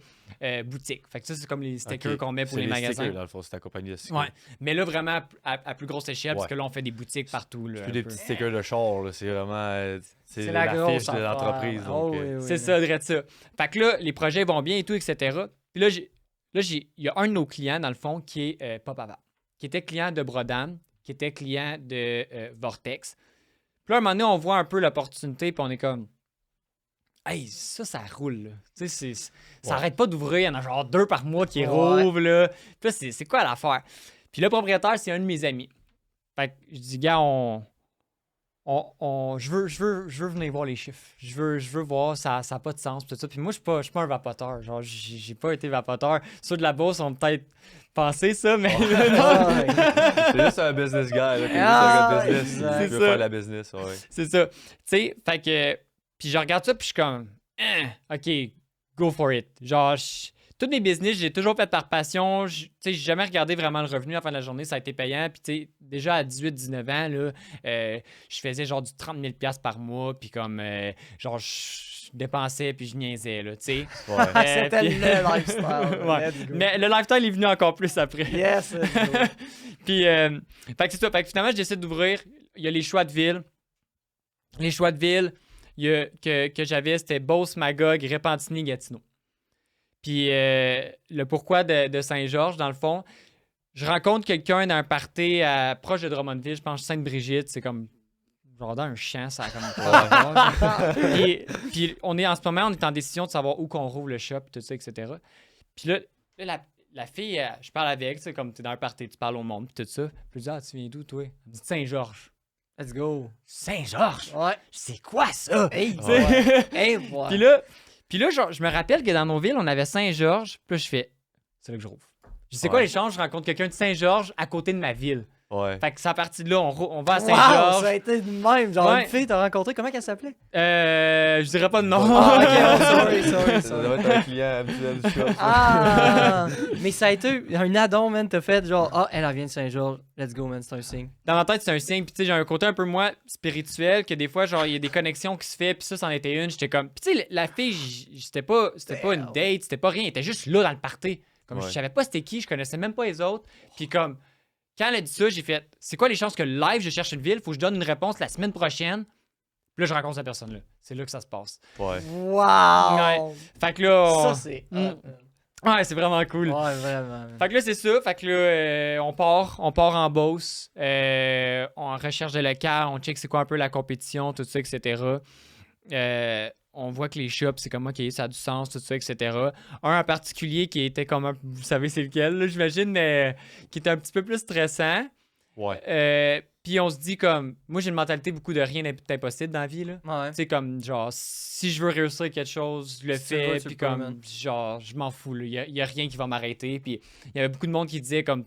[SPEAKER 3] boutiques. Fait que ça, c'est comme les stickers qu'on met pour
[SPEAKER 1] C'est
[SPEAKER 3] les magasins.
[SPEAKER 1] stickers, dans le fond, c'est ta compagnie de stickers.
[SPEAKER 3] Ouais. Mais là, vraiment à plus grosse échelle, parce
[SPEAKER 1] Ouais.
[SPEAKER 3] que là, on fait des boutiques partout. Là,
[SPEAKER 1] C'est
[SPEAKER 3] un
[SPEAKER 1] plus des
[SPEAKER 3] peu.
[SPEAKER 1] petits stickers de char, là. C'est vraiment... c'est
[SPEAKER 2] c'est la grosse
[SPEAKER 1] fiche de
[SPEAKER 2] affaire.
[SPEAKER 1] l'entreprise.
[SPEAKER 2] Oh,
[SPEAKER 1] Donc,
[SPEAKER 2] oui, oui,
[SPEAKER 3] C'est
[SPEAKER 2] oui.
[SPEAKER 3] ça, direct ça. Fait que là, les projets vont bien et tout, etc. Puis là, il y a un de nos clients, dans le fond, qui est Pop Avant, qui était client de Brodam, qui était client de Vortex. Puis là, à un moment donné, on voit un peu l'opportunité, puis on est comme... Hey, ça roule, là. Tu sais, ça
[SPEAKER 1] Ouais.
[SPEAKER 3] arrête pas d'ouvrir. Il y en a genre 2 par mois qui
[SPEAKER 2] Ouais.
[SPEAKER 3] rouvrent, là. Puis là, c'est quoi l'affaire? Puis le propriétaire, c'est un de mes amis. Fait que je dis, gars, je veux venir voir les chiffres. Je veux voir, ça n'a pas de sens. Tout ça. Puis moi, je suis pas un vapoteur. Genre, j'ai pas été vapoteur. Ceux de la bourse ont peut-être pensé ça, mais
[SPEAKER 2] Ah,
[SPEAKER 1] c'est juste un business guy, là. T'es juste
[SPEAKER 2] Ah,
[SPEAKER 1] un gars de business.
[SPEAKER 2] exact.
[SPEAKER 1] Tu
[SPEAKER 3] C'est
[SPEAKER 1] veux
[SPEAKER 3] ça.
[SPEAKER 1] faire la business, ouais.
[SPEAKER 3] c'est ça. Tu sais, fait que... Puis je regarde ça, puis je suis comme... OK, go for it. Genre, tous mes business, j'ai toujours fait par passion. Tu sais, j'ai jamais regardé vraiment le revenu à la fin de la journée. Ça a été payant. Puis, tu sais, déjà à 18-19 ans, là, je faisais genre du 30 000 $ par mois. Puis comme, genre, je dépensais puis je niaisais, là, tu sais.
[SPEAKER 1] Ouais.
[SPEAKER 2] C'était
[SPEAKER 3] puis-
[SPEAKER 2] le lifestyle.
[SPEAKER 3] Ouais.
[SPEAKER 2] Let's go.
[SPEAKER 3] Mais le lifestyle est venu encore plus après.
[SPEAKER 2] Yes, let's go.
[SPEAKER 3] Puis, fait que c'est ça. Fait que finalement, je décide d'ouvrir. Il y a les choix de ville. Les choix de ville que j'avais, c'était Beauce, Magog, Repentigny, Gatineau. Puis, le pourquoi de Saint-Georges, dans le fond, je rencontre quelqu'un dans un party proche de Drummondville, je pense Sainte-Brigitte, c'est comme genre dans un champ, ça a comme... puis en ce moment, on est en décision de savoir où qu'on rouvre le shop, tout ça, etc. Puis là la fille, je parle avec, tu sais, comme tu es dans un party, tu parles au monde, puis tout ça. Puis je dis, tu viens d'où, toi? Elle me dit, Saint-Georges.
[SPEAKER 2] Let's go.
[SPEAKER 3] Saint-Georges?
[SPEAKER 2] Ouais.
[SPEAKER 3] C'est quoi ça?
[SPEAKER 2] Hey,
[SPEAKER 3] Tu sais?
[SPEAKER 2] hey, boy.
[SPEAKER 3] Puis là, genre, je me rappelle que dans nos villes, on avait Saint-Georges. Puis là, je fais, c'est là que je rouvre. Je sais quoi
[SPEAKER 1] Ouais.
[SPEAKER 3] les chances? Je rencontre quelqu'un de Saint-Georges à côté de ma ville.
[SPEAKER 1] Ouais.
[SPEAKER 3] Fait que c'est à partir de là, on va à
[SPEAKER 2] Wow,
[SPEAKER 3] Saint-Georges.
[SPEAKER 2] ça a été de même. Genre,
[SPEAKER 3] Ouais.
[SPEAKER 2] une fille, t'as rencontré, comment qu'elle s'appelait?
[SPEAKER 3] Je dirais pas de nom.
[SPEAKER 2] Ah, ok, oh, sorry.
[SPEAKER 1] Ça doit être un client habituel du shop. ça.
[SPEAKER 2] Ah, mais ça a été un addon, man. T'as fait genre, ah, elle vient de Saint-Georges. Let's go, man. C'est un signe.
[SPEAKER 3] Dans ma tête, c'est un signe. Puis tu sais, j'ai un côté un peu, moi, spirituel, que des fois, genre, il y a des connexions qui se fait. Puis ça, c'en était une. J'étais comme. Puis tu sais, la fille, c'était pas une date, c'était pas rien. Elle était juste là dans le party. Comme
[SPEAKER 1] Ouais.
[SPEAKER 3] je savais pas c'était qui, je connaissais même pas les autres. Puis comme. Quand elle a dit ça, j'ai fait, c'est quoi les chances que live, je cherche une ville, faut que je donne une réponse la semaine prochaine. Puis là, je rencontre cette personne-là. C'est là que ça se passe.
[SPEAKER 1] Ouais.
[SPEAKER 2] Wow!
[SPEAKER 3] Ouais. Fait que là,
[SPEAKER 2] Ça, c'est.
[SPEAKER 3] ouais, c'est vraiment cool.
[SPEAKER 2] Ouais, vraiment.
[SPEAKER 3] Fait que là, c'est ça. Fait que là, on part en Beauce. On recherche de local, on check c'est quoi un peu la compétition, tout ça, etc. On voit que les shops, c'est comme, OK, ça a du sens, tout ça, etc. Un en particulier qui était comme un, vous savez c'est lequel, là, j'imagine, mais qui était un petit peu plus stressant.
[SPEAKER 1] Ouais.
[SPEAKER 3] Puis on se dit comme, moi j'ai une mentalité beaucoup de rien n'est impossible dans la vie, là.
[SPEAKER 2] Ouais.
[SPEAKER 3] Tu sais, comme, genre, si je veux réussir quelque chose, je le
[SPEAKER 2] Si tu le veux,
[SPEAKER 3] fais,
[SPEAKER 2] tu
[SPEAKER 3] puis
[SPEAKER 2] le peux,
[SPEAKER 3] comme,
[SPEAKER 2] man.
[SPEAKER 3] genre, je m'en fous, là. Il y a rien qui va m'arrêter. Puis il y avait beaucoup de monde qui disait, comme,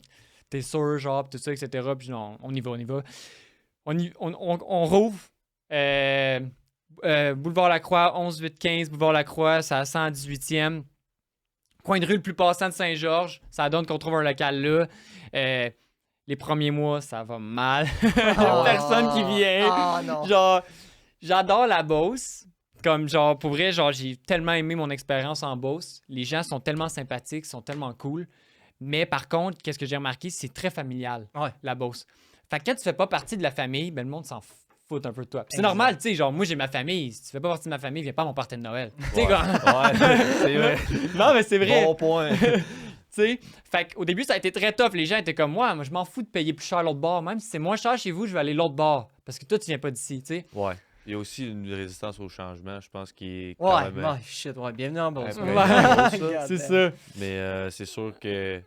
[SPEAKER 3] t'es sûr, genre, pis tout ça, etc. Puis non, on y va. On rouvre. Boulevard Lacroix, 11-8-15, Boulevard Lacroix, c'est à 118e. Coin de rue le plus passant de Saint-Georges. Ça donne qu'on trouve un local là. Les premiers mois, ça va mal. Personne qui vient.
[SPEAKER 2] Ah, non.
[SPEAKER 3] Genre, j'adore la Beauce. Comme, genre, pour vrai, genre, j'ai tellement aimé mon expérience en Beauce. Les gens sont tellement sympathiques, sont tellement cool. Mais par contre, qu'est-ce que j'ai remarqué, c'est très familial,
[SPEAKER 2] Ouais.
[SPEAKER 3] la Beauce. Fait que quand tu fais pas partie de la famille, ben le monde s'en fout un peu de toi. Puis c'est
[SPEAKER 2] Exact.
[SPEAKER 3] normal, tu sais, genre, moi, j'ai ma famille. Si tu fais pas partie de ma famille, viens pas à mon party de Noël. Tu sais,
[SPEAKER 1] Ouais.
[SPEAKER 3] comme...
[SPEAKER 1] Ouais, c'est vrai.
[SPEAKER 3] Non, mais c'est vrai.
[SPEAKER 1] Bon point.
[SPEAKER 3] Tu sais, fait qu'au début, ça a été très tough. Les gens étaient comme moi, je m'en fous de payer plus cher l'autre bord. Même si c'est moins cher chez vous, je vais aller l'autre bord. Parce que toi, tu viens pas d'ici, tu sais.
[SPEAKER 1] Ouais. Il y a aussi une résistance au changement, je pense, qui est
[SPEAKER 2] Ouais,
[SPEAKER 1] quand même...
[SPEAKER 2] ouais, shit, ouais. Bienvenue en Beauce.
[SPEAKER 1] Ouais,
[SPEAKER 2] Ouais.
[SPEAKER 3] C'est ça.
[SPEAKER 1] Mais c'est sûr que tu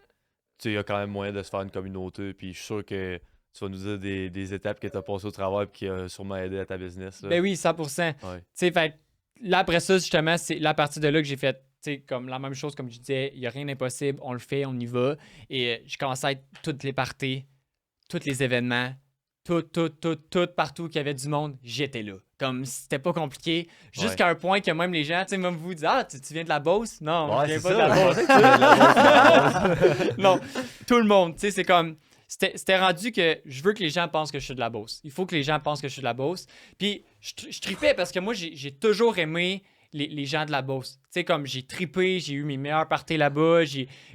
[SPEAKER 1] sais, il y a quand même moyen de se faire une communauté. Puis je suis sûr que tu vas nous dire des étapes que tu as passées au travail et qui a sûrement aidé à ta business. Là.
[SPEAKER 3] Ben oui, 100%.
[SPEAKER 1] Ouais.
[SPEAKER 3] Tu sais, fait là, après ça, justement, c'est la partie de là que j'ai fait, tu sais, comme la même chose, comme je disais, il n'y a rien d'impossible, on le fait, on y va. Et je commençais à être toutes les parties, tous les événements, tout, partout qu'il y avait du monde, j'étais là. Comme c'était pas compliqué, jusqu'à un point que même les gens, tu sais, même vous disent, ah, tu viens de la Beauce? Non,
[SPEAKER 1] Ouais,
[SPEAKER 3] je viens
[SPEAKER 1] c'est
[SPEAKER 3] pas de
[SPEAKER 1] ça.
[SPEAKER 3] la Beauce. Non, tout le monde, tu sais, c'est comme. C'était rendu que je veux que les gens pensent que je suis de la Beauce. Il faut que les gens pensent que je suis de la Beauce. Puis je tripais parce que moi, j'ai toujours aimé les gens de la Beauce. Tu sais, comme j'ai tripé, j'ai eu mes meilleurs parties là-bas.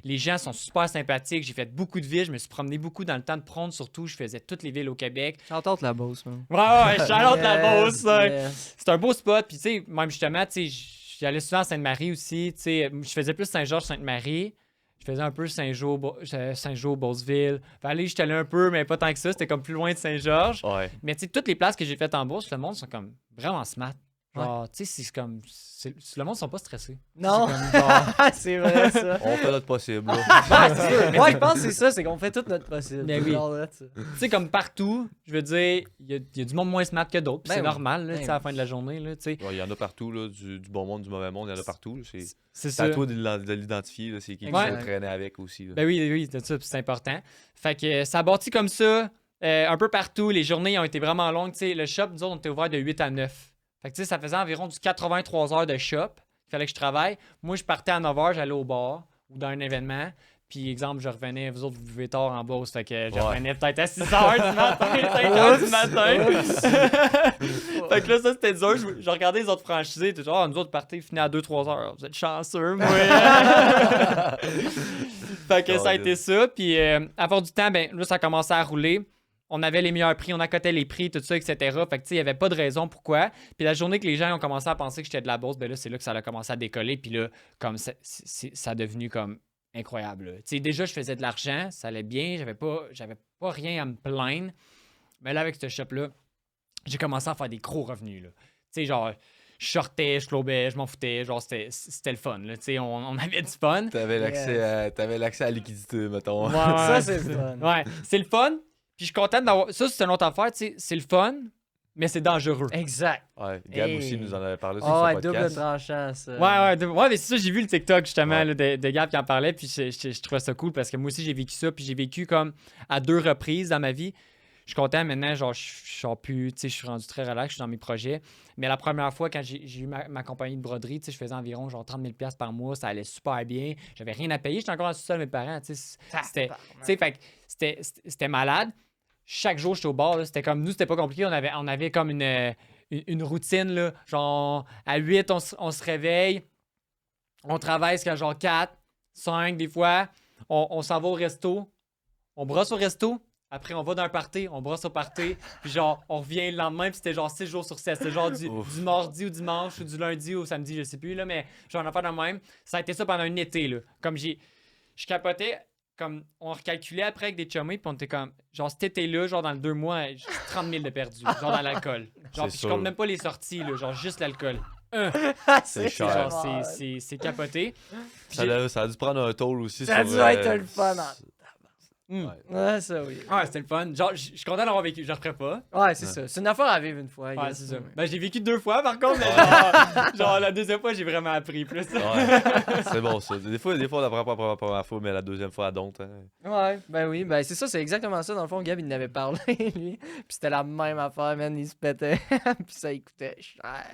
[SPEAKER 3] Les gens sont super sympathiques. J'ai fait beaucoup de villes. Je me suis promené beaucoup dans le temps de prendre, surtout. Je faisais toutes les villes au Québec.
[SPEAKER 2] J'entends la Beauce, man.
[SPEAKER 3] Ouais, shout-out la Beauce. Ouais.
[SPEAKER 2] Yes.
[SPEAKER 3] C'est un beau spot. Puis, tu sais, même justement, tu sais, j'allais souvent à Sainte-Marie aussi. Tu sais, je faisais plus Saint-Georges-Sainte-Marie. Je faisais un peu Saint-Jean, Beauceville. Allez, j'étais allé un peu, mais pas tant que ça. C'était comme plus loin de Saint-Georges.
[SPEAKER 1] Ouais.
[SPEAKER 3] Mais tu sais, toutes les places que j'ai faites en Beauce, le monde sont comme vraiment smart. Genre, tu sais, c'est comme. Le monde sont pas stressés.
[SPEAKER 2] Non.
[SPEAKER 3] C'est comme genre.
[SPEAKER 2] C'est vrai, ça.
[SPEAKER 1] On fait notre possible. là.
[SPEAKER 3] Ouais, c'est sûr. Mais
[SPEAKER 2] Ouais,
[SPEAKER 3] tu
[SPEAKER 2] je pense que c'est ça, c'est qu'on fait tout notre possible.
[SPEAKER 3] Ben oui.
[SPEAKER 2] Genre là, tu sais.
[SPEAKER 3] sais, comme partout, je veux dire, il y a du monde moins smart que d'autres. Puis
[SPEAKER 2] Ben
[SPEAKER 3] c'est
[SPEAKER 2] oui.
[SPEAKER 3] normal, là,
[SPEAKER 2] Ben
[SPEAKER 3] tu sais, à la fin de la journée, là, tu sais.
[SPEAKER 1] Ouais, il y en a partout, là, du bon monde, du mauvais monde, il y en a partout. là. C'est
[SPEAKER 3] C'est
[SPEAKER 1] c'est à
[SPEAKER 3] ça.
[SPEAKER 1] toi de l'identifier, là, c'est qui
[SPEAKER 2] Exact.
[SPEAKER 1] tu veux traîner avec aussi. là.
[SPEAKER 3] Ben oui, c'est ça, puis c'est important. Fait que ça a bâti comme ça, un peu partout. Les journées ont été vraiment longues. Tu sais, le shop, nous autres, on était ouvert de 8 à 9. Fait que tu sais, ça faisait environ du 83 heures de shop. Il fallait que je travaille. Moi, je partais à 9 h, j'allais au bar ou dans un événement. Puis, exemple, je revenais, vous autres, vous vivez tard en Beauce, fait que je
[SPEAKER 1] Ouais.
[SPEAKER 3] revenais peut-être à 6 h du matin, 5 h du matin. Fait que là, ça, c'était dur. Je regardais les autres franchisés, tout genre, nous autres, partez, finir à 2-3 heures. Vous êtes chanceux, moi. Fait que ça a été ça. Puis, à avoir du temps, ben là, ça a commencé à rouler. On avait les meilleurs prix, on accotait les prix, tout ça, etc. Fait que, tu sais, il n'y avait pas de raison pourquoi. Puis la journée que les gens ont commencé à penser que j'étais de la Beauce, ben là, c'est là que ça a commencé à décoller. Puis là, comme ça a devenu comme incroyable. là. Tu sais, déjà, je faisais de l'argent, ça allait bien, j'avais pas rien à me plaindre. Mais là, avec ce shop-là, j'ai commencé à faire des gros revenus, là. Tu sais, genre, je sortais, je clubais, je m'en foutais, genre, c'était le fun, là. Tu sais, on avait du fun.
[SPEAKER 1] T'avais l'accès à la liquidité, mettons.
[SPEAKER 3] Ouais,
[SPEAKER 2] Ça, c'est le fun.
[SPEAKER 3] Ouais, c'est le fun. Puis je suis content d'avoir. Ça, c'est une autre affaire, tu sais, c'est le fun, mais c'est dangereux.
[SPEAKER 2] Exact.
[SPEAKER 1] Ouais, Gab
[SPEAKER 2] Hey.
[SPEAKER 1] aussi nous en avait parlé sur
[SPEAKER 2] Ah
[SPEAKER 1] son
[SPEAKER 2] ouais, double
[SPEAKER 1] podcast.
[SPEAKER 2] tranchant, ça.
[SPEAKER 3] Ouais, mais c'est ça, j'ai vu le TikTok justement
[SPEAKER 1] Ouais.
[SPEAKER 3] là, de Gab qui en parlait, puis je trouvais ça cool parce que moi aussi j'ai vécu ça, puis j'ai vécu comme à 2 reprises dans ma vie. Je suis content maintenant, genre, je suis plus, tu sais, je suis rendu très relax, je suis dans mes projets. Mais la première fois, quand j'ai eu ma compagnie de broderie, tu sais, je faisais environ genre 30 000 $ par mois, ça allait super bien. J'avais rien à payer, j'étais encore en sous-sol de mes parents, tu sais. C'était, tu sais, fait que c'était malade. Chaque jour, j'étais au bar, là, c'était comme nous, c'était pas compliqué. On avait comme une routine, là. Genre, à 8, on se réveille, on travaille jusqu'à genre 4, 5 des fois. On s'en va au resto, on brosse au resto. Après, on va dans un party, on brosse au party, puis genre, on revient le lendemain, puis c'était genre 6 jours sur 7. C'était genre du mardi au dimanche, ou du lundi au samedi, je sais plus, là, mais genre, on a fait de même. Ça a été ça pendant un été, là. Comme je capotais, comme, on recalculait après avec des chummies, puis on était comme, genre, cet été-là, genre, dans le 2 mois, j'ai 30 000 de perdu, genre, dans l'alcool. Genre, puis je compte même pas les sorties, là, genre, juste l'alcool.
[SPEAKER 1] C'est cher.
[SPEAKER 3] Genre, c'est capoté.
[SPEAKER 1] Ça a dû prendre un toll aussi
[SPEAKER 2] Ça a
[SPEAKER 1] sur...
[SPEAKER 2] dû être le fun.
[SPEAKER 3] Hmm.
[SPEAKER 1] Ouais.
[SPEAKER 2] Ouais, ça, oui.
[SPEAKER 3] Ouais, c'était le fun. Genre, je suis content d'avoir vécu, je referais pas.
[SPEAKER 2] Ouais, c'est
[SPEAKER 1] Ouais.
[SPEAKER 2] ça. C'est une affaire à vivre une fois. I
[SPEAKER 3] Ouais,
[SPEAKER 2] guess.
[SPEAKER 3] c'est ça.
[SPEAKER 2] Ouais.
[SPEAKER 3] Ben, j'ai vécu 2 fois, par contre, mais genre, la deuxième fois, j'ai vraiment appris plus.
[SPEAKER 1] Ouais. C'est bon, ça. Des fois, on apprend pas la première fois, mais la deuxième fois, à don't. Hein.
[SPEAKER 2] Ouais, ben oui, ben c'est ça, c'est exactement ça. Dans le fond, Gab, il en avait parlé, lui. Puis c'était la même affaire, man. Il se pétait. Puis ça, il coûtait cher.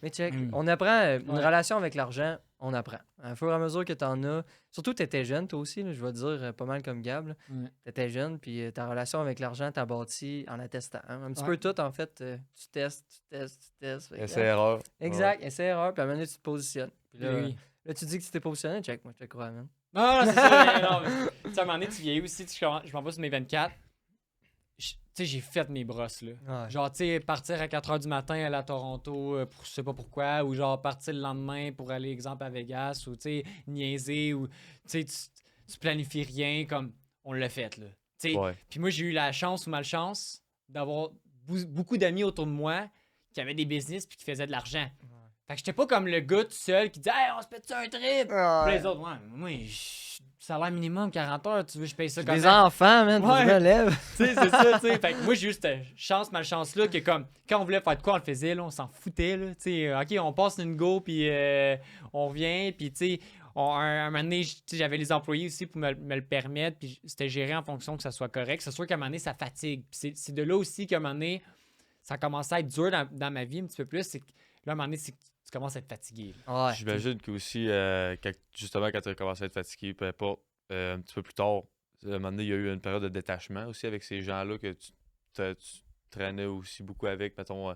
[SPEAKER 2] Mais check,
[SPEAKER 3] Mm.
[SPEAKER 2] on apprend une
[SPEAKER 3] Ouais.
[SPEAKER 2] relation avec l'argent, on apprend. Au fur et à mesure que t'en as. Surtout, t'étais jeune, toi aussi, là, je vais te dire, pas mal comme Gab. Là.
[SPEAKER 3] Ouais.
[SPEAKER 2] T'étais jeune, puis ta relation avec l'argent, t'as bâti en attestant. Hein. Un petit
[SPEAKER 3] Ouais.
[SPEAKER 2] peu tout, en fait. Tu testes. Fait que,
[SPEAKER 1] Essai-erreur.
[SPEAKER 2] Exact, essai-erreur, puis à un moment donné, tu te positionnes. Puis là,
[SPEAKER 3] Oui.
[SPEAKER 2] là, tu dis que tu t'es positionné, check, moi, je te crois, man.
[SPEAKER 3] Non, c'est ça. Mais non, mais, tu sais, à un moment donné, tu vieillis aussi. Je m'en vais sur mes 24. Tu sais, j'ai fait mes brosses, là.
[SPEAKER 2] Ouais.
[SPEAKER 3] Genre, tu sais, partir à 4 h du matin, aller à Toronto, pour je sais pas pourquoi, ou genre partir le lendemain pour aller, exemple, à Vegas, ou tu sais, niaiser, ou tu sais, tu planifies rien, comme on l'a fait, là. Tu sais,
[SPEAKER 1] Ouais.
[SPEAKER 3] puis moi, j'ai eu la chance ou malchance d'avoir beaucoup d'amis autour de moi qui avaient des business puis qui faisaient de l'argent. Fait que j'étais pas comme le gars tout seul qui disait « Hey, on se pète un trip! » Puis les autres, ouais, moi, salaire minimum 40 heures, tu veux que je paye ça comme
[SPEAKER 2] Des
[SPEAKER 3] ça?
[SPEAKER 2] enfants, man,
[SPEAKER 3] Ouais.
[SPEAKER 2] je me lève.
[SPEAKER 3] Tu sais, c'est ça, tu sais. Fait que moi, j'ai eu cette chance-malchance-là que, comme, quand on voulait faire de quoi, on le faisait, là, on s'en foutait, là. Tu sais, OK, on passe une go, puis on revient, puis, tu sais, un moment donné, tu sais, j'avais les employés aussi pour me le permettre, puis c'était géré en fonction que ça soit correct. C'est sûr qu'à un moment donné, ça fatigue. Puis c'est de là aussi qu'à un moment donné, ça commence à être dur dans ma vie un petit peu plus. C'est que là, à un moment donné, c'est que tu commences à être fatigué.
[SPEAKER 2] Ouais.
[SPEAKER 1] J'imagine qu'aussi, justement, quand tu as commencé à être fatigué, peu importe, un petit peu plus tard, à un moment donné, il y a eu une période de détachement aussi avec ces gens-là que tu traînais aussi beaucoup avec, mettons,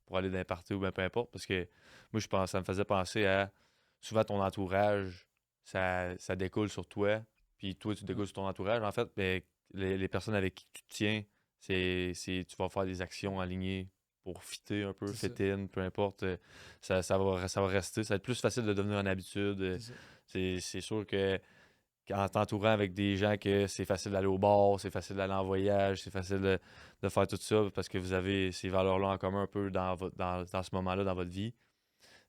[SPEAKER 1] pour aller dans les parties ou bien peu importe. Parce que moi, je pense, ça me faisait penser à souvent ton entourage, ça découle sur toi, puis toi, tu découles sur ton entourage. En fait, ben, les personnes avec qui tu te tiens, tu vas faire des actions alignées pour fitter un peu,
[SPEAKER 3] C'est ça.
[SPEAKER 1] fit in, peu importe. Ça va rester. Ça va être plus facile de devenir une habitude.
[SPEAKER 3] C'est ça.
[SPEAKER 1] C'est sûr que en t'entourant avec des gens que c'est facile d'aller au bar, c'est facile d'aller en voyage, c'est facile de faire tout ça parce que vous avez ces valeurs-là en commun un peu dans ce moment-là dans votre vie,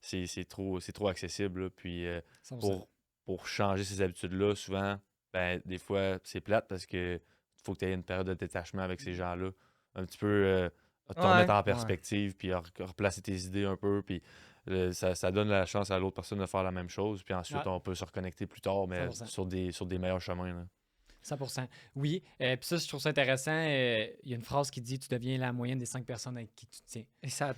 [SPEAKER 1] c'est trop accessible. Là. Puis
[SPEAKER 3] 100%.
[SPEAKER 1] pour changer ces habitudes-là, souvent, ben, des fois, c'est plate parce que faut que tu aies une période de détachement avec ces gens-là. Un petit peu te remettre en perspective, puis replacer tes idées un peu, puis ça donne la chance à l'autre personne de faire la même chose, puis ensuite
[SPEAKER 3] Ouais.
[SPEAKER 1] on peut se reconnecter plus tard, mais
[SPEAKER 3] 100%.
[SPEAKER 1] sur des meilleurs chemins. Là.
[SPEAKER 3] 100%. Oui. Puis ça, je trouve ça intéressant. Il y a une phrase qui dit « Tu deviens la moyenne des 5 personnes avec qui tu te tiens.
[SPEAKER 2] Et c'est la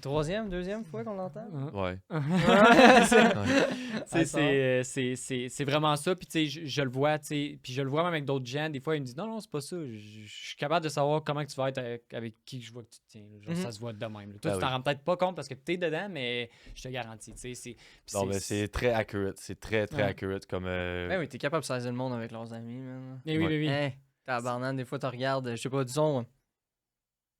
[SPEAKER 2] deuxième fois qu'on l'entend?
[SPEAKER 1] Ouais.
[SPEAKER 2] Ouais, c'est-
[SPEAKER 3] Tu sais, c'est vraiment ça. Puis, tu sais, je le vois, tu sais. Puis, je le vois même avec d'autres gens. Des fois, ils me disent non, non, c'est pas ça. Je suis capable de savoir comment que tu vas être avec qui je vois que tu te tiens. Là. Genre, ça se voit de même. Là. Toi,
[SPEAKER 1] Ben
[SPEAKER 3] tu t'en
[SPEAKER 1] oui.
[SPEAKER 3] rends peut-être pas compte parce que tu es dedans, mais je te garantis. Tu sais, puis
[SPEAKER 1] Non, mais c'est très accurate. C'est très
[SPEAKER 3] Ouais.
[SPEAKER 1] accurate comme.
[SPEAKER 2] Ben oui, t'es capable de saisir le monde avec leurs amis, man.
[SPEAKER 3] Mais oui,
[SPEAKER 1] Ouais.
[SPEAKER 3] mais oui.
[SPEAKER 2] Hey, tabarnak, des fois, tu regardes, je sais pas, disons.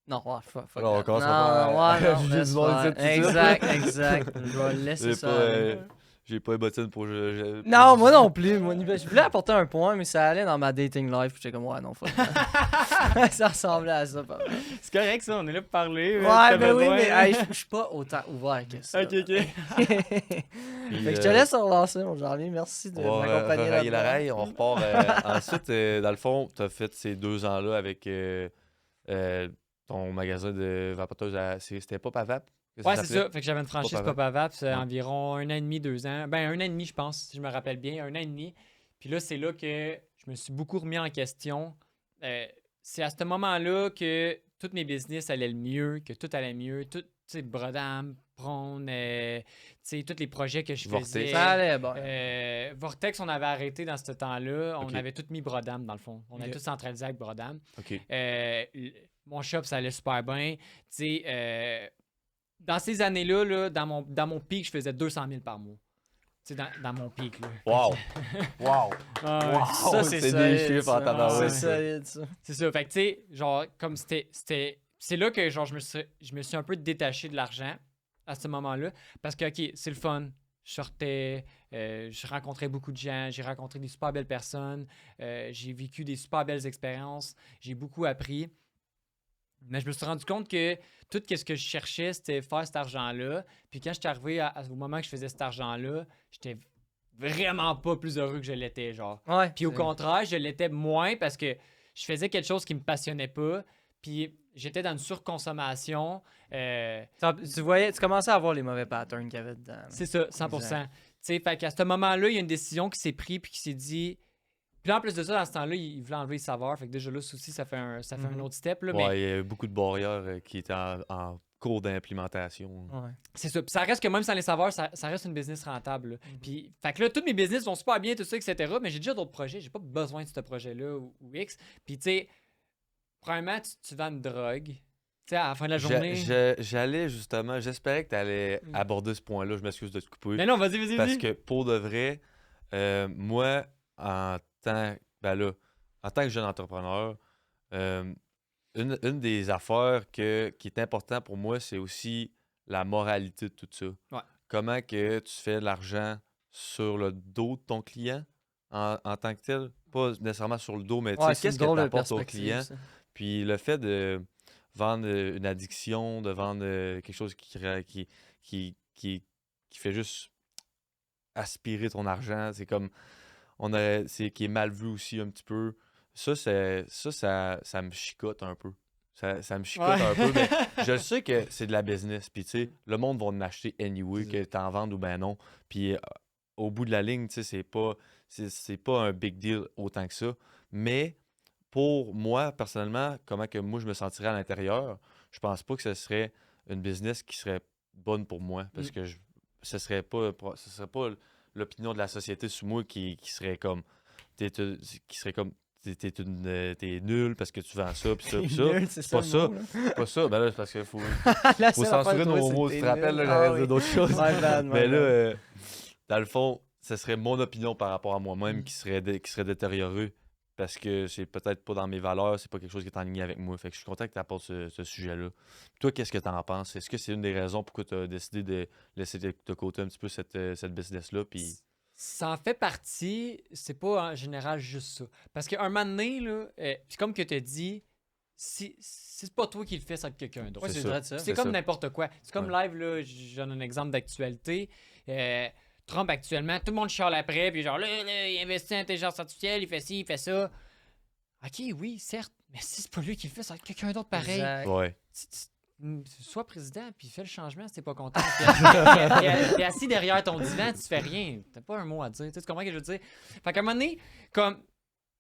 [SPEAKER 2] Non, fuck
[SPEAKER 1] Alors, on
[SPEAKER 2] that.
[SPEAKER 1] commence
[SPEAKER 2] non,
[SPEAKER 1] pas à
[SPEAKER 2] non,
[SPEAKER 1] juger
[SPEAKER 2] laisse
[SPEAKER 1] du monde
[SPEAKER 2] faire.
[SPEAKER 1] ici, tout ça.
[SPEAKER 2] Exact. Je vais laisser
[SPEAKER 1] J'ai
[SPEAKER 2] ça.
[SPEAKER 1] pas,
[SPEAKER 2] aller.
[SPEAKER 1] j'ai pas les bottines pour.
[SPEAKER 2] Non, moi non plus. Je voulais apporter un point, mais ça allait dans ma dating life. J'étais comme, ouais, non, fuck that. Ça ressemblait à ça, pas mal.
[SPEAKER 3] C'est correct, ça. On est là pour parler.
[SPEAKER 2] Ouais, ben oui, mais hey, je suis pas autant ouvert que ça.
[SPEAKER 3] Ok, ok.
[SPEAKER 2] Fait que je te laisse relancer, mon Jean-Louis. Merci de
[SPEAKER 1] On va
[SPEAKER 2] m'accompagner
[SPEAKER 1] rayer
[SPEAKER 2] là-dedans.
[SPEAKER 1] l'oreille, on repart. Ensuite, dans le fond, tu as fait ces 2 ans-là avec ton magasin de vapoteuse, c'était Pop à Vape? Que
[SPEAKER 3] Ouais, c'est
[SPEAKER 1] s'appelait?
[SPEAKER 3] ça. Fait que j'avais une franchise
[SPEAKER 1] Pop à
[SPEAKER 3] Pop à Vape, c'est
[SPEAKER 1] Ouais.
[SPEAKER 3] environ 1 an et demi, 2 ans. Ben, 1 an et demi, je pense, si je me rappelle bien, 1 an et demi. Puis là, c'est là que je me suis beaucoup remis en question. C'est à ce moment-là que tous mes business allaient le mieux, que tout allait mieux. Tout, tu sais, Brodam, Prône, tu sais, tous les projets que je
[SPEAKER 1] Vortex.
[SPEAKER 3] faisais.
[SPEAKER 2] Ça allait, bon.
[SPEAKER 3] Vortex, on avait arrêté dans ce temps-là. On
[SPEAKER 1] Ok.
[SPEAKER 3] avait tout mis Brodam, dans le fond. On avait
[SPEAKER 2] Ok.
[SPEAKER 3] tout centralisé avec Brodam.
[SPEAKER 1] OK.
[SPEAKER 3] Mon shop, ça allait super bien. Tu sais, dans ces années-là, là, dans mon pic, je faisais 200 000 par mois. Tu sais, dans mon pic, là.
[SPEAKER 1] Wow! Wow!
[SPEAKER 3] Ah,
[SPEAKER 1] Wow!
[SPEAKER 2] Ça, c'est
[SPEAKER 1] des
[SPEAKER 2] solide,
[SPEAKER 1] chiffres en
[SPEAKER 2] ça.
[SPEAKER 1] tabarouette.
[SPEAKER 2] C'est solide, ça.
[SPEAKER 3] c'est ça. Fait que, tu sais, genre, comme c'est là que, genre, je me suis un peu détaché de l'argent à ce moment-là. Parce que, OK, c'est le fun. Je sortais, je rencontrais beaucoup de gens, j'ai rencontré des super belles personnes, j'ai vécu des super belles expériences, j'ai beaucoup appris. Mais je me suis rendu compte que tout ce que je cherchais, c'était faire cet argent-là. Puis quand je suis arrivé au moment que je faisais cet argent-là, j'étais vraiment pas plus heureux que je l'étais, genre.
[SPEAKER 2] Ouais.
[SPEAKER 3] Puis au contraire, je l'étais moins parce que je faisais quelque chose qui me passionnait pas. Puis j'étais dans une surconsommation.
[SPEAKER 2] Tu commençais à voir les mauvais patterns qu'il y avait dedans.
[SPEAKER 3] C'est ça, 100%.
[SPEAKER 2] Exact.
[SPEAKER 3] Tu sais, fait qu'à ce moment-là, il y a une décision qui s'est prise puis qui s'est dit. Puis là, en plus de ça, dans ce temps-là, il voulait enlever les saveurs. Fait que déjà là, aussi, ça fait un autre step. Là, mais
[SPEAKER 1] Ouais, il y a eu beaucoup de barrières qui étaient en cours d'implémentation.
[SPEAKER 2] Ouais.
[SPEAKER 3] c'est ça. Puis ça reste que même sans les saveurs, ça reste une business rentable. Là. Puis, fait que là, tous mes business vont super bien, tout ça, etc. Mais j'ai déjà d'autres projets. J'ai pas besoin de ce projet-là ou X. Puis, tu sais, premièrement, tu vends une drogue. Tu sais, à la fin de la journée.
[SPEAKER 1] J'allais justement, j'espérais que tu allais aborder ce point-là. Je m'excuse de te couper.
[SPEAKER 3] Mais non, vas-y.
[SPEAKER 1] Parce que pour de vrai, moi, ben là, en tant que jeune entrepreneur, une des affaires qui est important pour moi, c'est aussi la moralité de tout ça.
[SPEAKER 3] Ouais.
[SPEAKER 1] Comment que tu fais de l'argent sur le dos de ton client en tant que tel. Pas nécessairement sur le dos, mais tu sais,
[SPEAKER 2] Ouais, c'est
[SPEAKER 1] qu'est-ce
[SPEAKER 2] une
[SPEAKER 1] que
[SPEAKER 2] drôle
[SPEAKER 1] tu
[SPEAKER 2] de
[SPEAKER 1] apportes au
[SPEAKER 2] perspective,
[SPEAKER 1] client.
[SPEAKER 2] ça.
[SPEAKER 1] Puis le fait de vendre une addiction, de vendre quelque chose qui fait juste aspirer ton argent, c'est comme c'est qui est mal vu aussi un petit peu. Ça me chicote un peu. Ça me chicote
[SPEAKER 3] Ouais.
[SPEAKER 1] un peu, mais je sais que c'est de la business. Puis tu sais, le monde va en acheter anyway, que tu en vendes ou ben non. Puis au bout de la ligne, tu sais, c'est pas un big deal autant que ça. Mais pour moi, personnellement, comment que moi je me sentirais à l'intérieur, je pense pas que ce serait une business qui serait bonne pour moi. Parce que ce serait pas l'opinion de la société sur moi qui serait comme. Qui serait comme. T'es nul parce que tu vends ça, pis ça, pis ça.
[SPEAKER 2] Nul,
[SPEAKER 1] C'est pas
[SPEAKER 2] le
[SPEAKER 1] ça.
[SPEAKER 2] mot, là.
[SPEAKER 1] C'est pas ça. Ben là, c'est parce qu'il faut
[SPEAKER 2] La
[SPEAKER 1] faut
[SPEAKER 2] seule affaire
[SPEAKER 1] censurer
[SPEAKER 2] que je
[SPEAKER 1] nos
[SPEAKER 2] trouvais,
[SPEAKER 1] mots. Tu
[SPEAKER 2] c'était
[SPEAKER 1] te rappelles, là,
[SPEAKER 2] nul.
[SPEAKER 1] j'allais
[SPEAKER 2] Ah
[SPEAKER 1] dire
[SPEAKER 2] oui.
[SPEAKER 1] d'autres choses.
[SPEAKER 2] My bad, my
[SPEAKER 1] Mais là,
[SPEAKER 2] bad.
[SPEAKER 1] dans le fond, ce serait mon opinion par rapport à moi-même qui serait détériorée parce que c'est peut-être pas dans mes valeurs, c'est pas quelque chose qui est en ligne avec moi. Fait que je suis content que tu apportes ce sujet-là. Toi, qu'est-ce que tu en penses? Est-ce que c'est une des raisons pourquoi tu as décidé de laisser de côté un petit peu cette business-là? Puis...
[SPEAKER 3] Ça en fait partie, c'est pas en général juste ça. Parce qu'un moment donné, là, c'est comme que tu as dit, si c'est pas toi qui le fais, c'est quelqu'un d'autre.
[SPEAKER 2] Ouais,
[SPEAKER 1] c'est
[SPEAKER 2] c'est
[SPEAKER 1] ça.
[SPEAKER 2] vrai de ça.
[SPEAKER 3] C'est comme
[SPEAKER 1] ça.
[SPEAKER 3] n'importe quoi. C'est comme live, là, je donne un exemple d'actualité. Trump, actuellement, tout le monde chiale après, puis genre, là, il investit en intelligence artificielle, il fait ci, il fait ça. Ok, oui, certes, mais si c'est pas lui qui le fait, c'est quelqu'un d'autre pareil.
[SPEAKER 2] Exact.
[SPEAKER 1] Ouais.
[SPEAKER 3] Sois président, puis fais le changement si t'es pas content. T'es assis derrière ton divan, tu fais rien. T'as pas un mot à dire. Tu comprends ce que je veux dire? Fait qu'à un moment donné, comme,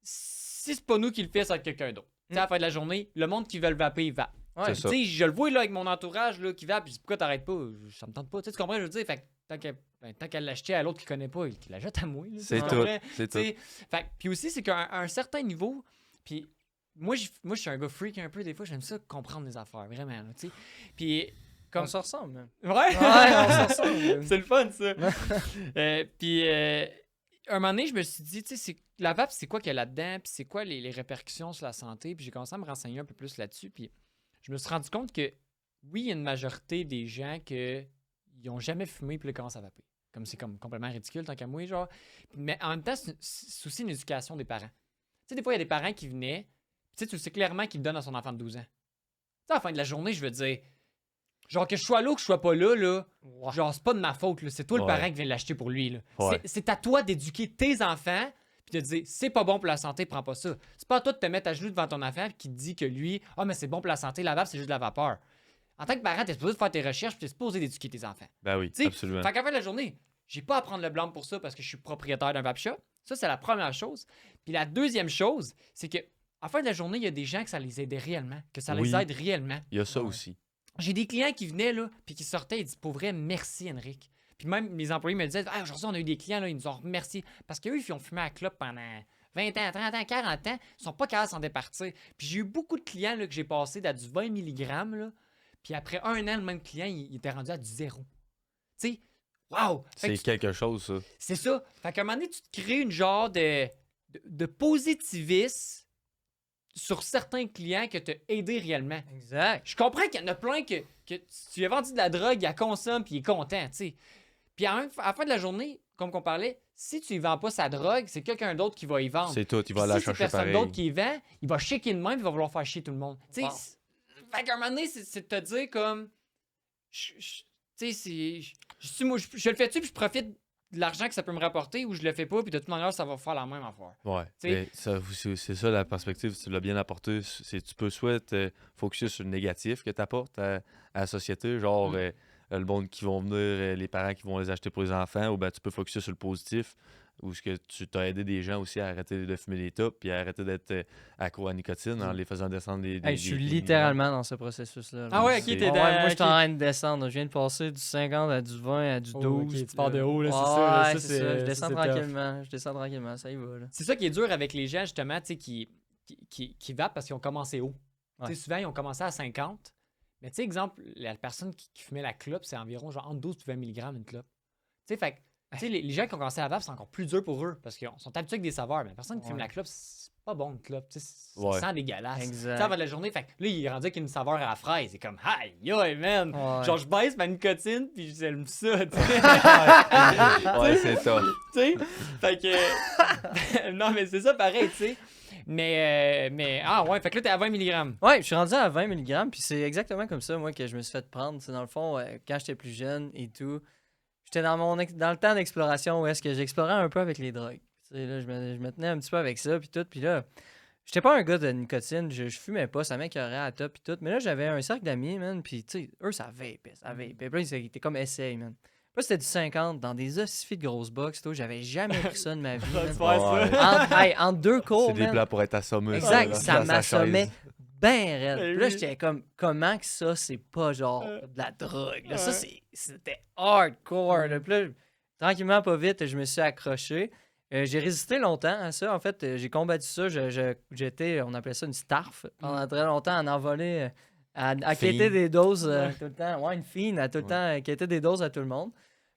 [SPEAKER 3] si c'est pas nous qui le fait, c'est quelqu'un d'autre. Tu sais, à la fin de la journée, le monde qui veut le vaper, il va.
[SPEAKER 2] Ouais.
[SPEAKER 1] C'est ça.
[SPEAKER 3] Tu sais, je le vois là avec mon entourage là, qui va, puis pourquoi t'arrêtes pas? Ça me tente pas. Tu sais, tu comprends ce que je veux dire? Fait que tant qu'elle l'achetait à l'autre qui connaît pas, qu'il la jette à moi. Là,
[SPEAKER 1] C'est
[SPEAKER 3] tu
[SPEAKER 1] tout.
[SPEAKER 3] comprends?
[SPEAKER 1] C'est
[SPEAKER 3] Tu sais, fait puis aussi, c'est qu'à un certain niveau, puis moi, je suis un gars freak un peu, des fois, j'aime ça comprendre les affaires, vraiment, là, tu sais. Puis, comme...
[SPEAKER 2] On se ressemble, man.
[SPEAKER 3] Ouais,
[SPEAKER 2] Ouais, on se ressemble.
[SPEAKER 3] c'est le fun, ça. Puis, un moment donné, je me suis dit, tu sais, la vape, c'est quoi qu'il y a là-dedans, puis c'est quoi les répercussions sur la santé, puis j'ai commencé à me renseigner un peu plus là-dessus, puis je me suis rendu compte que, oui, il y a une majorité des gens qui n'ont jamais fumé, puis là, ils commencent à vaper. Comme c'est comme complètement ridicule, tant qu'à moi, genre. Mais en même temps, c'est aussi une éducation des parents. Tu sais, des fois, il y a des parents qui venaient, tu sais clairement qu'il le donne à son enfant de 12 ans. Tu sais, à la fin de la journée, je veux dire, genre que je sois là ou que je sois pas là, genre, c'est pas de ma faute, là. C'est toi le
[SPEAKER 1] Ouais.
[SPEAKER 3] parent qui vient l'acheter pour lui, là.
[SPEAKER 1] Ouais.
[SPEAKER 3] C'est à toi d'éduquer tes enfants, puis te dire c'est pas bon pour la santé, prends pas ça. C'est pas à toi de te mettre à genoux devant ton enfant qui te dit que lui, mais c'est bon pour la santé, la vape, c'est juste de la vapeur. En tant que parent, t'es supposé de faire tes recherches, puis t'es supposé d'éduquer tes enfants.
[SPEAKER 1] Ben oui,
[SPEAKER 3] T'sais,
[SPEAKER 1] absolument.
[SPEAKER 3] Fait qu'à la fin de la journée, j'ai pas à prendre le blâme pour ça parce que je suis propriétaire d'un vape shop. Ça, c'est la première chose. Puis la deuxième chose, c'est que à la fin de la journée, il y a des gens que ça les aide réellement, que ça les
[SPEAKER 1] Oui.
[SPEAKER 3] aide réellement.
[SPEAKER 1] Il y a ça
[SPEAKER 2] Ouais.
[SPEAKER 1] aussi.
[SPEAKER 3] J'ai des clients qui venaient, là, puis qui sortaient et disaient, pour vrai, merci, Henrik. Puis même mes employés me disaient, aujourd'hui, on a eu des clients, là, ils nous ont remercié. Parce qu'eux, ils ont fumé à la clope pendant 20 ans, 30 ans, 40 ans, ils sont pas capables de s'en départir. Puis j'ai eu beaucoup de clients là, que j'ai passé à du 20 mg, là, puis après un an, le même client, il était rendu à du 0. Tu sais, wow!
[SPEAKER 1] C'est quelque chose, ça.
[SPEAKER 3] C'est ça. Fait qu'à un moment donné, tu te crées une genre de positivisme sur certains clients que tu as aidé réellement.
[SPEAKER 2] Exact.
[SPEAKER 3] Je comprends qu'il y en a plein que tu lui as vendu de la drogue, il la consomme puis il est content, tu sais. Puis à la fin de la journée, comme qu'on parlait, si tu ne vends pas sa drogue, c'est quelqu'un d'autre qui va y vendre.
[SPEAKER 1] C'est tout, il va
[SPEAKER 3] Puis
[SPEAKER 1] la
[SPEAKER 3] si c'est
[SPEAKER 1] chercher
[SPEAKER 3] personne
[SPEAKER 1] pareil.
[SPEAKER 3] d'autre qui y vend, il va shaker de même, il va vouloir faire chier tout le monde. Tu sais,
[SPEAKER 2] Wow.
[SPEAKER 3] fait qu'à un moment donné, c'est de te dire comme, tu sais, moi, je le fais-tu puis je profite de l'argent que ça peut me rapporter ou je le fais pas puis de toute manière, ça va faire la même affaire.
[SPEAKER 1] Ouais.
[SPEAKER 3] T'sais-
[SPEAKER 1] C'est ça la perspective, tu l'as bien apporté. Tu peux soit te focuser sur le négatif que tu apportes à la société, genre le monde qui vont venir, les parents qui vont les acheter pour les enfants, ou ben tu peux focuser sur le positif, où ce que tu t'as aidé des gens aussi à arrêter de fumer des tops puis à arrêter d'être accro à la nicotine en les faisant descendre des.
[SPEAKER 2] Hey, je suis
[SPEAKER 1] des
[SPEAKER 2] littéralement dans ce processus-là.
[SPEAKER 3] Ah ouais,
[SPEAKER 1] ok,
[SPEAKER 3] ok,
[SPEAKER 1] t'es
[SPEAKER 2] Ouais,
[SPEAKER 3] dans-
[SPEAKER 2] moi, je suis
[SPEAKER 3] ok.
[SPEAKER 2] en train de descendre. Je viens de passer du 50 à du 20 à du 12.
[SPEAKER 3] Oh, ok, tu
[SPEAKER 2] puis
[SPEAKER 3] pars de haut, là, c'est
[SPEAKER 2] ouais,
[SPEAKER 3] ça, là, ça,
[SPEAKER 2] c'est ça. Je
[SPEAKER 3] ça,
[SPEAKER 2] descends
[SPEAKER 3] c'est tough.
[SPEAKER 2] tranquillement. Je descends tranquillement. Ça y va, là.
[SPEAKER 3] C'est ça qui est dur avec les gens, justement, tu sais, qui vapent parce qu'ils ont commencé haut.
[SPEAKER 2] Ouais.
[SPEAKER 3] Tu sais, souvent, ils ont commencé à 50. Mais, tu sais, exemple, la personne qui fumait la clope, c'est environ genre entre 12 et 20 mg une clope. Tu sais, fait que, tu sais, les gens qui ont commencé à vape, c'est encore plus dur pour eux parce qu'ils sont habitués avec des saveurs. Mais la personne qui fume
[SPEAKER 2] Ouais.
[SPEAKER 3] la clope, c'est pas bon une clope. Tu sais, ça
[SPEAKER 1] Ouais.
[SPEAKER 3] sent dégueulasse.
[SPEAKER 2] Exact.
[SPEAKER 3] Tu sais, avant la journée, fait que là, il est rendu avec une saveur à la fraise. C'est comme, aïe, yo, man.
[SPEAKER 2] Ouais.
[SPEAKER 3] Genre, je baisse ma nicotine, puis j'aime ça, tu sais.
[SPEAKER 1] Ouais, c'est ça.
[SPEAKER 3] Tu sais? Fait que. Non, mais c'est ça pareil, tu sais. Ah ouais, fait que là, t'es à 20 mg.
[SPEAKER 2] Ouais, je suis rendu à 20 mg, puis c'est exactement comme ça, moi, que je me suis fait prendre. C'est dans le fond, quand j'étais plus jeune et tout, j'étais dans le temps d'exploration où est-ce que j'explorais un peu avec les drogues. Tu sais, là, je me tenais un petit peu avec ça, puis tout. Puis là, j'étais pas un gars de nicotine, je fumais pas, ça m'écœurait à top, puis tout. Mais là, j'avais un cercle d'amis, man, puis tu sais, eux, ça vapait. Puis là, ils étaient comme essaye, man. Là, c'était du 50 dans des ossifis de grosses box, tout. J'avais jamais pris ça de ma vie.
[SPEAKER 3] Va
[SPEAKER 2] man.
[SPEAKER 3] te faire ça.
[SPEAKER 2] Entre deux cours,
[SPEAKER 1] C'est des
[SPEAKER 2] man.
[SPEAKER 1] plats pour être assommé.
[SPEAKER 2] Exact,
[SPEAKER 1] là,
[SPEAKER 2] ça
[SPEAKER 1] dans sa
[SPEAKER 2] m'assommait
[SPEAKER 1] chaise.
[SPEAKER 2] ben raide.
[SPEAKER 3] Eh
[SPEAKER 2] Puis là,
[SPEAKER 3] oui.
[SPEAKER 2] j'étais comme, comment que ça, c'est pas genre de la drogue? Là, ça,
[SPEAKER 3] Ouais.
[SPEAKER 2] c'était hardcore. Là. Puis là, tranquillement, pas vite, je me suis accroché. J'ai résisté longtemps à ça. En fait, j'ai combattu ça. J'étais, on appelait ça une starf pendant très longtemps, à en envoler, à quêter
[SPEAKER 1] Fiend.
[SPEAKER 2] des doses tout le temps. Ouais, une fine, à tout le temps, quêter des doses à tout le monde.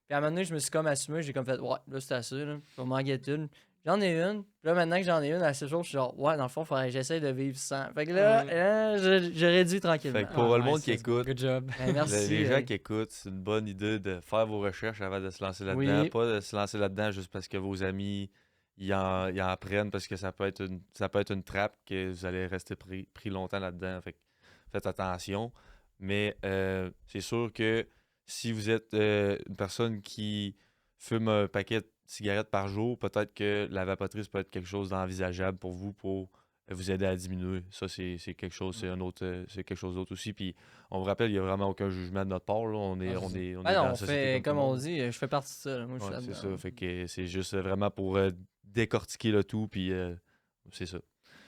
[SPEAKER 2] Puis à un moment donné, je me suis comme assumé. J'ai comme fait, ouais, là, c'est assez. Là. Je vais m'en guetter une. J'en ai une. Puis là, maintenant que j'en ai une, à ce jour, je suis genre, ouais, dans le fond, il faudrait que j'essaie de vivre sans. Fait que là, je réduis tranquillement.
[SPEAKER 1] Fait que pour
[SPEAKER 3] Ah,
[SPEAKER 1] le monde
[SPEAKER 3] nice,
[SPEAKER 1] qui
[SPEAKER 3] let's go.
[SPEAKER 1] écoute,
[SPEAKER 3] Good job.
[SPEAKER 2] Ben, merci.
[SPEAKER 1] les gens qui écoutent, c'est une bonne idée de faire vos recherches avant de se lancer là-dedans.
[SPEAKER 2] Oui.
[SPEAKER 1] Pas de se lancer là-dedans juste parce que vos amis ils en prennent, parce que ça peut être une trappe que vous allez rester pris longtemps là-dedans. Fait que faites attention. Mais c'est sûr que si vous êtes une personne qui fume un paquet de cigarettes par jour, peut-être que la vapotrice peut être quelque chose d'envisageable pour vous pour vous aider à diminuer. Ça, c'est quelque chose, c'est quelque chose d'autre aussi. Puis on vous rappelle, il n'y a vraiment aucun jugement de notre part. Là. On est
[SPEAKER 2] Ah,
[SPEAKER 1] dans
[SPEAKER 2] Ah non,
[SPEAKER 1] la
[SPEAKER 2] on
[SPEAKER 1] société
[SPEAKER 2] fait,
[SPEAKER 1] tout
[SPEAKER 2] comme
[SPEAKER 1] le
[SPEAKER 2] on
[SPEAKER 1] monde.
[SPEAKER 2] dit, je fais partie de ça. Là. Moi, je suis
[SPEAKER 1] Ouais, c'est
[SPEAKER 2] là-dedans.
[SPEAKER 1] ça. Fait que c'est juste vraiment pour décortiquer le tout. Puis c'est ça.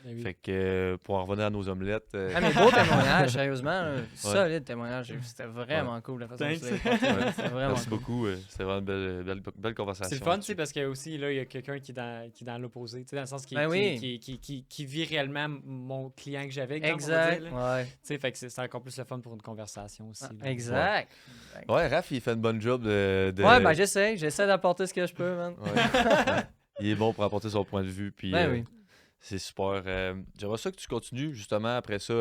[SPEAKER 3] Ben oui.
[SPEAKER 1] Fait que pour en revenir à nos omelettes.
[SPEAKER 2] Ah, mais beau témoignage, sérieusement. Là. Solide témoignage. C'était vraiment
[SPEAKER 3] Ouais.
[SPEAKER 2] cool la façon dont
[SPEAKER 3] Thanks.
[SPEAKER 2] tu l'as raconté.
[SPEAKER 1] Ouais.
[SPEAKER 2] C'était vraiment
[SPEAKER 1] Merci
[SPEAKER 2] cool.
[SPEAKER 1] beaucoup. C'était vraiment une belle conversation.
[SPEAKER 3] C'est le fun, tu
[SPEAKER 1] là-dessus.
[SPEAKER 3] sais, parce que aussi, là, il y a quelqu'un qui est dans l'opposé, tu sais, dans le sens
[SPEAKER 2] Ben oui.
[SPEAKER 3] qui vit réellement mon client que j'avais. exemple, on va
[SPEAKER 2] Exact.
[SPEAKER 3] dire, là.
[SPEAKER 2] Ouais.
[SPEAKER 3] Tu sais, fait que c'est encore plus le fun pour une conversation aussi. là.
[SPEAKER 2] Exact.
[SPEAKER 1] Ouais, Raph, il fait une bonne job de.
[SPEAKER 2] Ouais, ben j'essaie. J'essaie d'apporter ce que je peux, man.
[SPEAKER 1] Ouais. Ouais. Il est bon pour apporter son point de vue. Puis,
[SPEAKER 2] Ben oui.
[SPEAKER 1] c'est super. J'aimerais ça que tu continues justement après ça.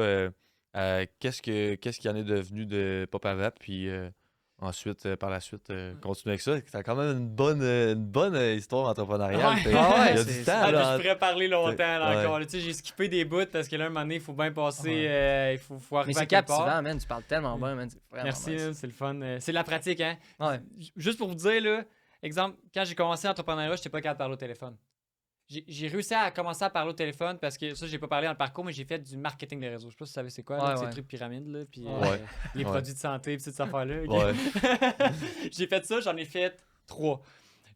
[SPEAKER 1] Qu'est-ce qu'il y en est devenu de Papa Vape? Puis ensuite, par la suite, continuer avec ça. T'as quand même une bonne histoire entrepreneuriale.
[SPEAKER 3] Ouais.
[SPEAKER 1] T'as-
[SPEAKER 2] Ah ouais,
[SPEAKER 1] il y a
[SPEAKER 2] c'est-
[SPEAKER 1] du temps.
[SPEAKER 3] Ah, puis
[SPEAKER 1] là,
[SPEAKER 3] je pourrais parler longtemps là,
[SPEAKER 1] Ouais.
[SPEAKER 3] encore. là. Tu sais, j'ai skippé des bouts parce que là, un moment donné, il faut bien passer. il faut
[SPEAKER 2] Mais
[SPEAKER 3] arriver à
[SPEAKER 2] c'est
[SPEAKER 3] quelque part.
[SPEAKER 2] captivant, man. Tu parles tellement bien, man. C'est vraiment
[SPEAKER 3] Merci,
[SPEAKER 2] nice.
[SPEAKER 3] là, c'est le fun. C'est de la pratique, hein.
[SPEAKER 2] Ouais.
[SPEAKER 3] Juste pour vous dire, là, exemple, quand j'ai commencé l'entrepreneuriat, je n'étais pas capable de parler au téléphone. j'ai réussi à commencer à parler au téléphone parce que ça, j'ai pas parlé dans le parcours, mais j'ai fait du marketing de réseau. Je sais pas si vous savez c'est quoi, là, ces trucs pyramides, là, puis les produits de santé, puis toutes ces affaires-là. Okay?
[SPEAKER 1] Ouais.
[SPEAKER 3] J'ai fait ça, j'en ai fait 3.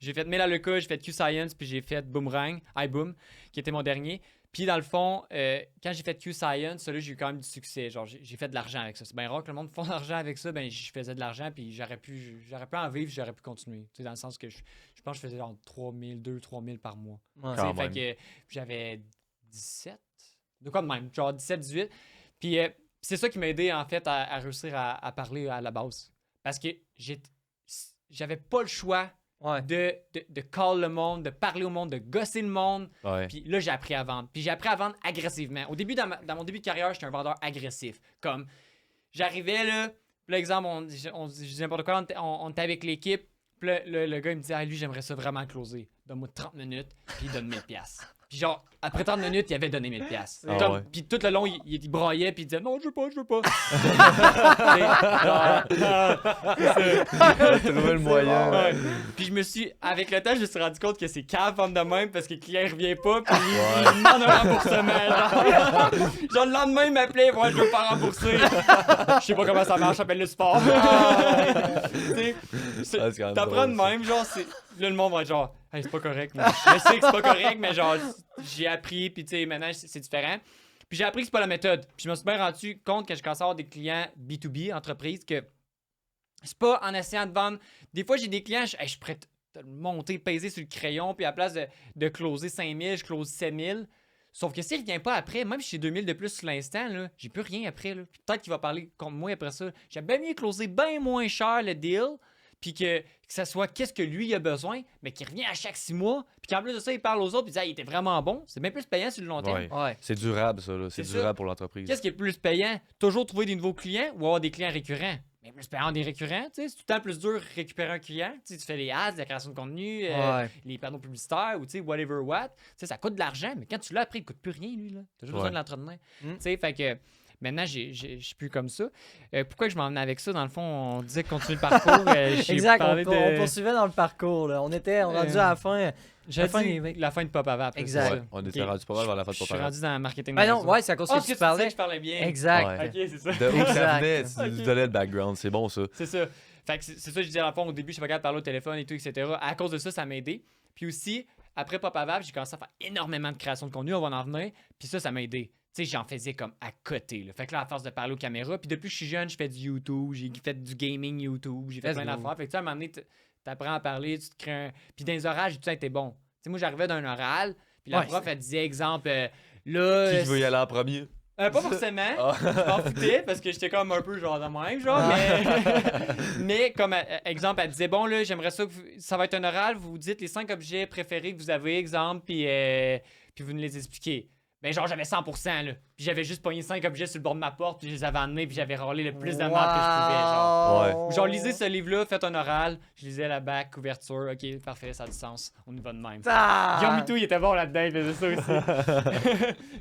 [SPEAKER 3] J'ai fait Melaleuca, j'ai fait Q-Science, puis j'ai fait Boomerang, iBoom, qui était mon dernier. Puis dans le fond, quand j'ai fait Q-Science, là, j'ai eu quand même du succès. Genre, j'ai fait de l'argent avec ça. C'est bien rare que le monde fasse de l'argent avec ça. Ben, je faisais de l'argent, puis j'aurais pu en vivre, j'aurais pu continuer. Tu sais, dans le sens que je pense que je faisais entre 3 000 par mois.
[SPEAKER 2] Ouais.
[SPEAKER 3] Tu sais,
[SPEAKER 1] Quand
[SPEAKER 3] fait
[SPEAKER 1] même.
[SPEAKER 3] que j'avais 17, de quoi de même, genre 17, 18. Puis c'est ça qui m'a aidé, en fait, à réussir à parler à la base. Parce que j'avais pas le choix de call le monde, de parler au monde, de gosser le monde.
[SPEAKER 1] Ouais.
[SPEAKER 3] Puis là, j'ai appris à vendre. Puis j'ai appris à vendre agressivement. Au début, dans mon début de carrière, j'étais un vendeur agressif. Comme, j'arrivais là, puis là, exemple, je dis n'importe quoi, on était avec l'équipe. Puis là, le gars, il me dit, lui, j'aimerais ça vraiment closer. Donne-moi 30 minutes, puis il donne 1000 $. Puis genre, après 30 minutes, il avait donné 1000 $.
[SPEAKER 1] Ah ouais.
[SPEAKER 3] Puis tout le long, il braillait, puis il disait, non, je veux pas.
[SPEAKER 1] Trouver le moyen.
[SPEAKER 3] Ouais. Puis avec le temps, je me suis rendu compte que c'est cave vendre de même parce que le client revient pas, puis il demande un remboursement. Genre le lendemain, il m'appelait, ouais, je veux pas rembourser. Je sais pas comment ça marche, j'appelle le sport. T'apprends de même, genre, là, le monde va être genre, hey, c'est pas correct. Mais je sais que c'est pas correct, mais genre, j'ai appris, puis tu sais, maintenant, c'est différent. Puis j'ai appris que c'est pas la méthode. Puis je me suis bien rendu compte quand je commençais à avoir des clients B2B, entreprises, que c'est pas en essayant de vendre. Des fois, j'ai des clients, je suis prêt à monter, peser sur le crayon, puis à la place de closer 5000, je close 7000. Sauf que s'il revient pas après, même si j'ai 2000 de plus sur l'instant, là, j'ai plus rien après. Là. Peut-être qu'il va parler contre moi après ça. J'ai bien mieux closer bien moins cher le deal, puis que ça soit qu'est-ce que lui a besoin, mais qu'il revient à chaque 6 mois, puis qu'en plus de ça, il parle aux autres, puis il dit il était vraiment bon. C'est bien plus payant sur le long terme.
[SPEAKER 1] Ouais. C'est durable, ça. Là. C'est
[SPEAKER 3] C'est
[SPEAKER 1] durable
[SPEAKER 3] ça.
[SPEAKER 1] pour l'entreprise.
[SPEAKER 3] Qu'est-ce qui est plus payant? Toujours trouver des nouveaux clients ou avoir des clients récurrents? Mais plus payant des récurrents, tu sais, c'est tout le temps plus dur de récupérer un client. Tu sais, tu fais les ads, la création de contenu, les panneaux publicitaires ou tu sais, whatever what. Tu sais, ça coûte de l'argent, mais quand tu l'as après, il coûte plus rien, lui, là. T'as juste besoin de l'entretenir. Tu sais, fait que maintenant, je suis plus comme ça. Pourquoi que je m'en venais avec ça? Dans le fond, on disait continuer le parcours.
[SPEAKER 2] Exact, on poursuivait dans le parcours. Là. On était rendu à la fin.
[SPEAKER 3] La fin de Pop Avant.
[SPEAKER 2] Exact.
[SPEAKER 1] Ouais, on était rendu pas mal vers la fin de
[SPEAKER 3] Je suis
[SPEAKER 1] Pop
[SPEAKER 3] rendu dans le marketing.
[SPEAKER 2] Ben non, ouais, c'est à cause que tu parlais.
[SPEAKER 3] Que je parlais bien.
[SPEAKER 2] Exact.
[SPEAKER 1] Ouais.
[SPEAKER 3] Ok, c'est ça.
[SPEAKER 1] De où ça venait,
[SPEAKER 2] Exact.
[SPEAKER 1] tu nous donnais le background. C'est bon, ça.
[SPEAKER 3] C'est ça. Fait que c'est ça que je disais à la fin, au début, je suis pas capable de parler au téléphone et tout, etc. À cause de ça, ça m'a aidé. Puis aussi, après Pop Avant, j'ai commencé à faire énormément de création de contenu, on va en venir. Puis ça m'a aidé. Tu sais, j'en faisais comme à côté. Là. Fait que là, à force de parler aux caméras, puis depuis que je suis jeune, je fais du YouTube, j'ai fait du gaming YouTube, j'ai fait plein d'affaires. Fait que tu sais, à un moment donné, t'apprends à parler, tu te crées un... Puis dans les orages, tout ça était bon. Tu sais, moi, j'arrivais d'un oral, puis la prof, elle disait, exemple, là...
[SPEAKER 1] Qui veut y aller en premier?
[SPEAKER 3] Pas forcément. Je m'en foutais parce que j'étais comme un peu genre de même, genre. Mais comme exemple, elle disait bon, là, j'aimerais ça que ça va être un oral, vous dites les 5 objets préférés que vous avez, exemple, puis vous nous les expliquez. Ben, genre, j'avais 100%, là. Puis j'avais juste pogné 5 objets sur le bord de ma porte, puis je les avais emmenés, puis j'avais râlé le plus de mal que je pouvais, genre.
[SPEAKER 1] Ouais.
[SPEAKER 3] Genre, lisez ce livre-là, faites un oral. Je lisais la back, couverture. Ok, parfait, ça a du sens. On y va de même. Guillaume Mitou, il était bon là-dedans, il faisait ça aussi.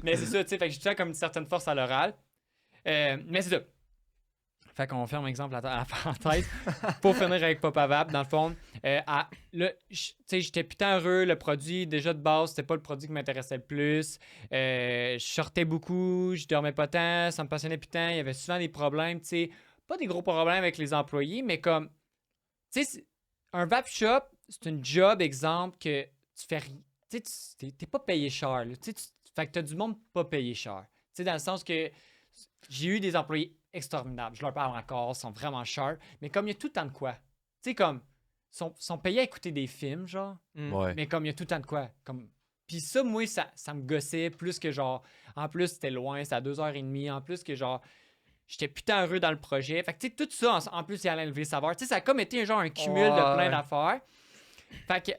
[SPEAKER 3] Mais c'est ça, tu sais, fait que j'ai tout le temps comme une certaine force à l'oral. Mais c'est ça. Fait qu'on ferme exemple à la parenthèse. Pour finir avec Pop Avant, dans le fond, là, tu sais, j'étais putain heureux. Le produit, déjà de base, c'était pas le produit qui m'intéressait le plus. Je sortais beaucoup, je dormais pas tant, ça me passionnait putain. Il y avait souvent des problèmes, tu sais. Pas des gros problèmes avec les employés, mais comme, tu sais, un vape shop, c'est une job, exemple, que tu fais rien. Tu sais, t'es pas payé cher, là. Tu sais, fait que t'as du monde pas payé cher. Tu sais, dans le sens que j'ai eu des employés extraordinaires. Je leur parle encore, ils sont vraiment sharp. Mais comme il y a tout le temps de quoi. Tu sais, comme, sont payés à écouter des films, genre.
[SPEAKER 1] Ouais.
[SPEAKER 3] Mais comme il y a tout le temps de quoi. Comme... Puis ça, moi, ça me gossait plus que genre. En plus, c'était loin, c'était à 2h30. En plus que genre. J'étais putain heureux dans le projet. Fait que, tu sais, tout ça, en plus, il allait enlever le savoir. Tu sais, ça a comme été genre un cumul de plein d'affaires. Fait que,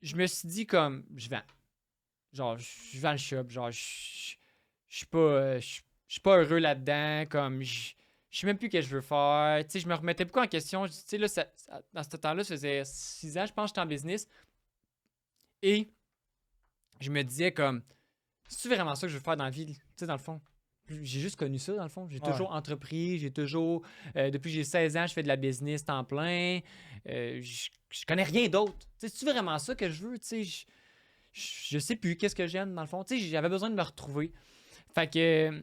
[SPEAKER 3] je me suis dit, comme, je vends. Genre, je vends le shop. Genre, je suis pas. Je suis pas heureux là-dedans. Comme, je sais même plus ce que je veux faire. Tu sais, je me remettais beaucoup en question. Tu sais, là, dans ce temps-là, ça faisait 6 ans, je pense, que j'étais en business. Et je me disais, comme, c'est-tu vraiment ça que je veux faire dans la vie? Tu sais, dans le fond. J'ai juste connu ça, dans le fond. J'ai toujours entrepris, j'ai toujours... depuis que j'ai 16 ans, je fais de la business temps plein. Je connais rien d'autre. Tu sais, c'est-tu vraiment ça que je veux? Tu sais, je sais plus qu'est-ce que j'aime dans le fond. Tu sais, j'avais besoin de me retrouver. Fait que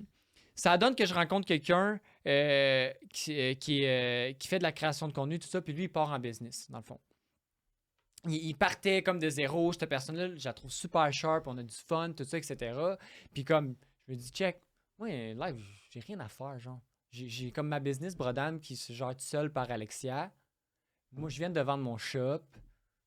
[SPEAKER 3] ça donne que je rencontre quelqu'un qui fait de la création de contenu, tout ça, puis lui, il part en business, dans le fond. Il partait comme de zéro, cette personne-là, je la trouve super sharp, on a du fun, tout ça, etc. Puis comme, je me dis, check, moi, live, j'ai rien à faire, genre. J'ai comme ma business Brodam qui se gère tout seul par Alexia. Moi, je viens de vendre mon shop.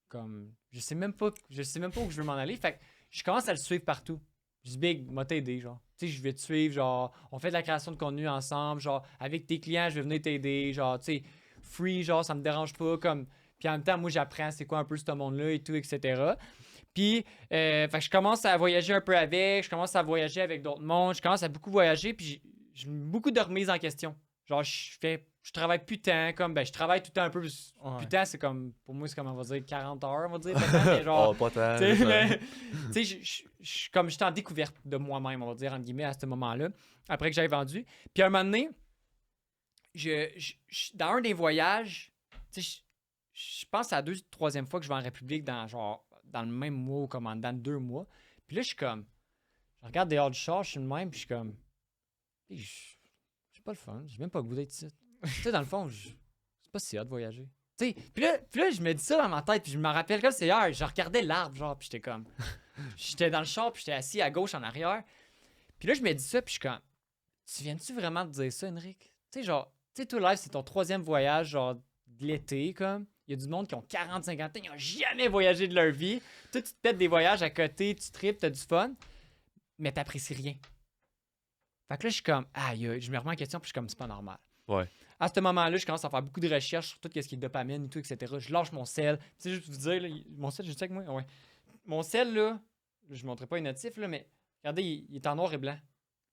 [SPEAKER 3] Comme, je sais même pas où je veux m'en aller. Fait que je commence à le suivre partout. Je dis, Big, m'a t'aider, genre. Tu sais, je vais te suivre, genre, on fait de la création de contenu ensemble, genre, avec tes clients, je vais venir t'aider, genre, tu sais, free, genre, ça me dérange pas, comme. Puis en même temps, moi, j'apprends c'est quoi un peu ce monde-là et tout, etc. Puis, fait que je commence à voyager un peu avec, je commence à voyager avec d'autres mondes, je commence à beaucoup voyager, puis j'ai beaucoup de remises en question. Genre, je travaille plus tant, comme, ben, je travaille tout le temps un peu, plus tant, c'est comme, pour moi, c'est comme, on va dire, 40 heures, on va dire, mais genre,
[SPEAKER 1] Oh, pas tant.
[SPEAKER 3] tu sais, comme j'étais en découverte de moi-même, on va dire, entre guillemets, à ce moment-là, après que j'avais vendu. Puis à un moment donné, dans un des voyages, tu sais, je pense à la 2e, 3e fois que je vais en République dans le même mois ou comme dans 2 mois. Puis là, je suis comme, je regarde dehors du char, je suis le même, puis je suis comme, j'ai pas le fun, j'ai même pas le goût d'être ici. Tu sais, dans le fond, c'est pas si hot de voyager. Tu sais, puis là, je me dis ça dans ma tête, puis je me rappelle comme c'est hier, je regardais l'arbre, genre, puis j'étais comme, j'étais dans le char, puis j'étais assis à gauche en arrière. Puis là, je me dis ça, puis je suis comme, tu viens-tu vraiment de dire ça, Henrik? Tu sais, genre, tu sais, tout live, c'est ton 3e voyage, genre, de l'été, comme. Il y a du monde qui ont 40-50 ans, ils n'ont jamais voyagé de leur vie. Toi, tu te pètes des voyages à côté, tu tripes, t'as du fun, mais t'apprécies rien. Fait que là, je suis comme, aïe, je me remets en question, puis je suis comme, c'est pas normal.
[SPEAKER 1] Ouais.
[SPEAKER 3] À ce moment-là, je commence à faire beaucoup de recherches sur tout ce qui est dopamine et tout, etc. Je lâche mon sel. Tu sais, juste vous dire, là, mon sel, je sais que moi, ouais. Mon sel, là, je ne montrerai pas une notif, là, mais regardez, il est en noir et blanc.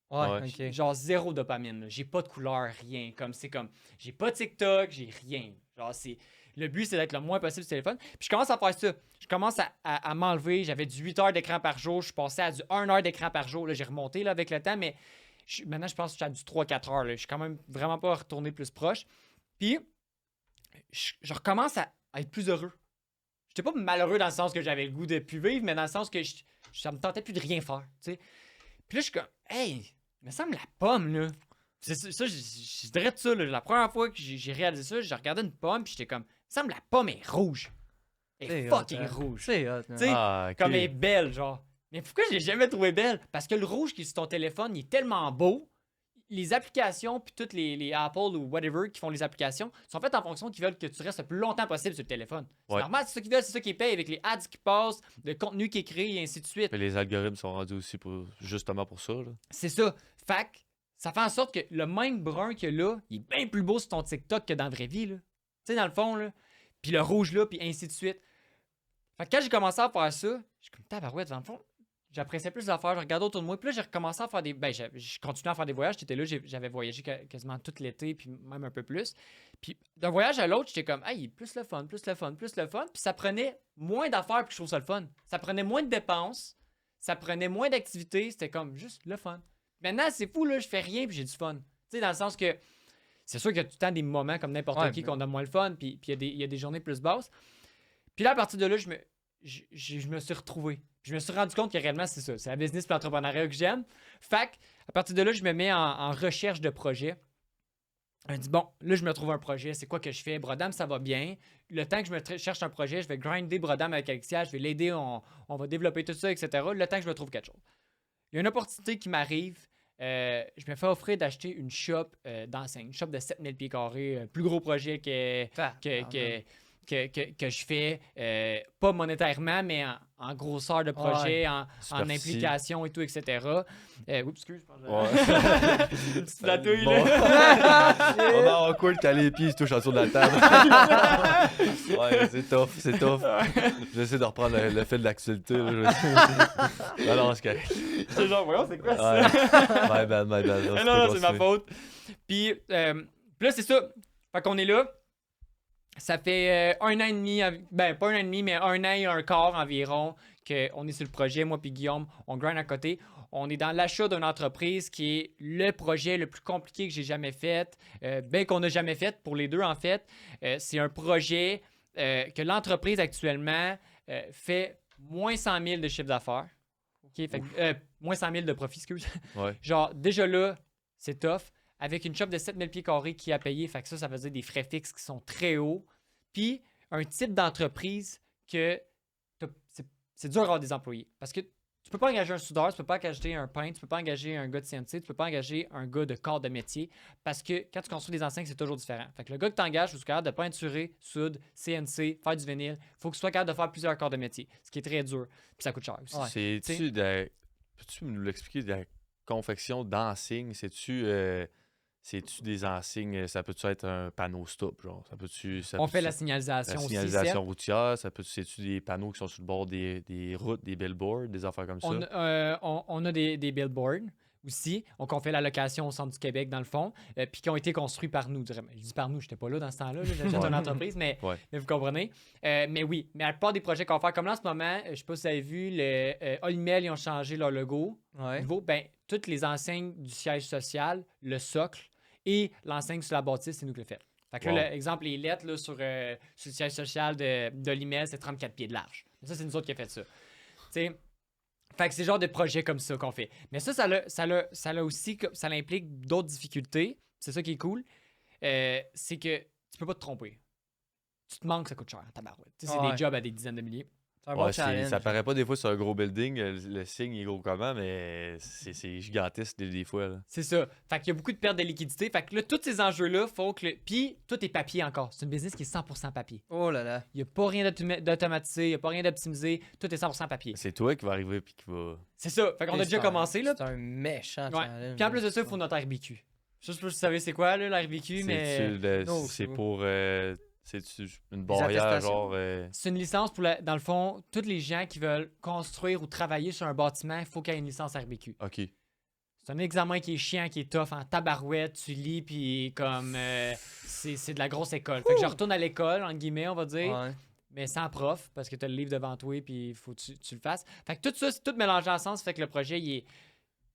[SPEAKER 2] Ouais,
[SPEAKER 1] Ouais.
[SPEAKER 2] ok.
[SPEAKER 3] Genre zéro dopamine. Là. J'ai pas de couleur, rien. C'est comme, j'ai pas de TikTok, j'ai rien. Genre, le but, c'est d'être le moins possible sur le téléphone. Puis je commence à faire ça. Je commence à m'enlever. J'avais du 8 heures d'écran par jour. Je suis passé à du 1 heure d'écran par jour. Là, j'ai remonté là, avec le temps, mais maintenant, je pense que je suis à du 3-4 heures. Là. Je suis quand même vraiment pas retourné plus proche. Puis, je recommence à être plus heureux. J'étais pas malheureux dans le sens que j'avais le goût de plus vivre, mais dans le sens que ça me tentait plus de rien faire. T'sais. Puis là, je suis comme, hey, il me semble la pomme, là. C'est ça, je dirais de ça, là. La première fois que j'ai réalisé ça, j'ai regardé une pomme, puis j'étais comme, il me semble la pomme est rouge. Elle est fucking rouge.
[SPEAKER 2] C'est hot,
[SPEAKER 3] Tu sais,
[SPEAKER 1] Ah, ok.
[SPEAKER 3] comme elle est belle, genre. Mais pourquoi je l'ai jamais trouvé belle? Parce que le rouge qui est sur ton téléphone, il est tellement beau. Les applications, puis toutes les Apple ou whatever qui font les applications, sont faites en fonction qu'ils veulent que tu restes le plus longtemps possible sur le téléphone. C'est
[SPEAKER 1] Ouais.
[SPEAKER 3] normal, c'est ça qu'ils veulent, c'est ça qu'ils payent avec les ads qui passent, le contenu qui est créé et ainsi de suite.
[SPEAKER 1] Mais les algorithmes sont rendus aussi justement pour ça. Là.
[SPEAKER 3] C'est ça. Fait que ça fait en sorte que le même brun qu'il y a là, il est bien plus beau sur ton TikTok que dans la vraie vie, là. Tu sais, dans le fond, là. Puis le rouge là, puis ainsi de suite. Fait que quand j'ai commencé à faire ça, je suis comme tabarouette, dans le fond. J'appréciais plus l'affaire, je regardais autour de moi. Puis là, j'ai recommencé à faire des. Ben, je continuais à faire des voyages. J'étais là, j'avais voyagé quasiment tout l'été, puis même un peu plus. Puis d'un voyage à l'autre, j'étais comme, hey, plus le fun, plus le fun, plus le fun. Puis ça prenait moins d'affaires, puis je trouve ça le fun. Ça prenait moins de dépenses, ça prenait moins d'activités. C'était comme juste le fun. Maintenant, c'est fou, là, je fais rien, puis j'ai du fun. Tu sais, dans le sens que c'est sûr qu'il y a tout le temps des moments comme n'importe qui qu'on a moins le fun, puis il y a des journées plus basses. Puis là, à partir de là, je me suis retrouvé. Puis je me suis rendu compte que réellement, c'est ça. C'est la business et l'entrepreneuriat que j'aime. Fait à partir de là, je me mets en recherche de projets. Je me dis, bon, là, je me trouve un projet. C'est quoi que je fais? Brodam, ça va bien. Le temps que je me cherche un projet, je vais grinder Brodam avec Alexia. Je vais l'aider. On va développer tout ça, etc. Le temps que je me trouve quelque chose. Il y a une opportunité qui m'arrive. Je me fais offrir d'acheter une shop d'enseigne. Une shop de 7000 pieds carrés. Plus gros projet que je fais, pas monétairement, mais en grosseur de projet, en implication et tout, etc. Oups, excuse, je pense que une petite platouille, là.
[SPEAKER 1] Vraiment awkward quand les pieds se touchent en dessous de la table. Ouais, c'est tough. J'essaie de reprendre le fil de l'actualité. Non, c'est correct.
[SPEAKER 3] C'est genre, voyons, c'est quoi ça?
[SPEAKER 1] Ouais. My bad.
[SPEAKER 3] Non, c'est ma faute. Puis là, c'est ça. Fait qu'on est là. Ça fait 1 an et demi, ben pas 1 an et demi, mais 1 an et un quart environ qu'on est sur le projet, moi puis Guillaume, on grind à côté. On est dans l'achat d'une entreprise qui est le projet le plus compliqué que j'ai jamais fait, ben qu'on n'a jamais fait pour les deux en fait. C'est un projet que l'entreprise actuellement fait moins 100 000 de chiffre d'affaires. OK? Fait que, moins 100 000 de profit, excuse.
[SPEAKER 1] Ouais.
[SPEAKER 3] Genre, déjà là, c'est tough. Avec une shop de 7000 pieds carrés qui a payé, fait que ça faisait des frais fixes qui sont très hauts. Puis, un type d'entreprise que c'est dur d'avoir des employés. Parce que tu peux pas engager un soudeur, tu peux pas engager un peintre, tu peux pas engager un gars de CNC, tu peux pas engager un gars de corps de métier. Parce que quand tu construis des enseignes, c'est toujours différent. Fait que le gars que tu engages, il faut que tu sois capable de peinturer, soude, CNC, faire du vinyle. Il faut que tu sois capable de faire plusieurs corps de métier. Ce qui est très dur. Puis ça coûte cher aussi.
[SPEAKER 2] Ouais.
[SPEAKER 1] C'est-tu peux-tu nous l'expliquer de la confection d'ensignes? C'est-tu des ensignes, ça peut-tu être un panneau stop, genre?
[SPEAKER 3] On fait la signalisation aussi.
[SPEAKER 1] signalisation routière, c'est-tu des panneaux qui sont sur le bord des routes, des billboards, des affaires comme ça?
[SPEAKER 3] On a des billboards aussi. Donc, on fait la location au centre du Québec, dans le fond, puis qui ont été construits par nous. Je dis par nous, je n'étais pas là dans ce temps-là. J'achète une entreprise, mais vous comprenez. Mais oui, mais la plupart des projets qu'on fait, comme là en ce moment, je ne sais pas si vous avez vu, Olimel, ils ont changé leur logo.
[SPEAKER 2] Ouais.
[SPEAKER 3] Nouveau, toutes les enseignes du siège social, le socle et l'enseigne sur la bâtisse, c'est nous qui le fait. Fait que là, l'exemple, les lettres là, sur le siège social de l'email, c'est 34 pieds de large. Ça, c'est nous autres qui a fait ça. T'sais, fait que c'est le genre de projet comme ça qu'on fait. Mais ça aussi, ça implique d'autres difficultés. C'est ça qui est cool. C'est que tu peux pas te tromper. Tu te manques, ça coûte cher, tabarouette. C'est des jobs à des dizaines de milliers.
[SPEAKER 2] C'est un bon
[SPEAKER 1] Ouais,
[SPEAKER 2] challenge.
[SPEAKER 1] ça paraît pas des fois sur un gros building, le signe est gros comment, mais c'est gigantesque des fois. Là.
[SPEAKER 3] C'est ça. Fait qu'il y a beaucoup de pertes de liquidité. Fait que là, tous ces enjeux-là font que... Puis, tout est papier encore. C'est une business qui est 100% papier.
[SPEAKER 2] Oh là là.
[SPEAKER 3] Il n'y a pas rien d'automatisé, il n'y a pas rien d'optimisé. Tout est 100% papier.
[SPEAKER 1] C'est toi qui va arriver puis qui va...
[SPEAKER 3] C'est ça. Fait qu'on a déjà commencé, là.
[SPEAKER 2] C'est un méchant challenge.
[SPEAKER 3] Puis en plus de ça, il faut notre RBQ. Je sais pas si vous savez c'est quoi, là, l'RBQ, mais...
[SPEAKER 1] C'est pour... c'est-tu une barrière, genre...
[SPEAKER 3] C'est une licence pour, dans le fond, tous les gens qui veulent construire ou travailler sur un bâtiment, il faut qu'il y ait une licence RBQ.
[SPEAKER 1] OK.
[SPEAKER 3] C'est un examen qui est chiant, qui est tough, en tabarouette, tu lis, puis comme... c'est de la grosse école. Fait que je retourne à l'école, entre guillemets, on va dire,
[SPEAKER 2] Ouais.
[SPEAKER 3] mais sans prof, parce que tu as le livre devant toi, puis il faut que tu le fasses. Fait que tout ça, c'est tout mélangé ensemble, ça fait que le projet,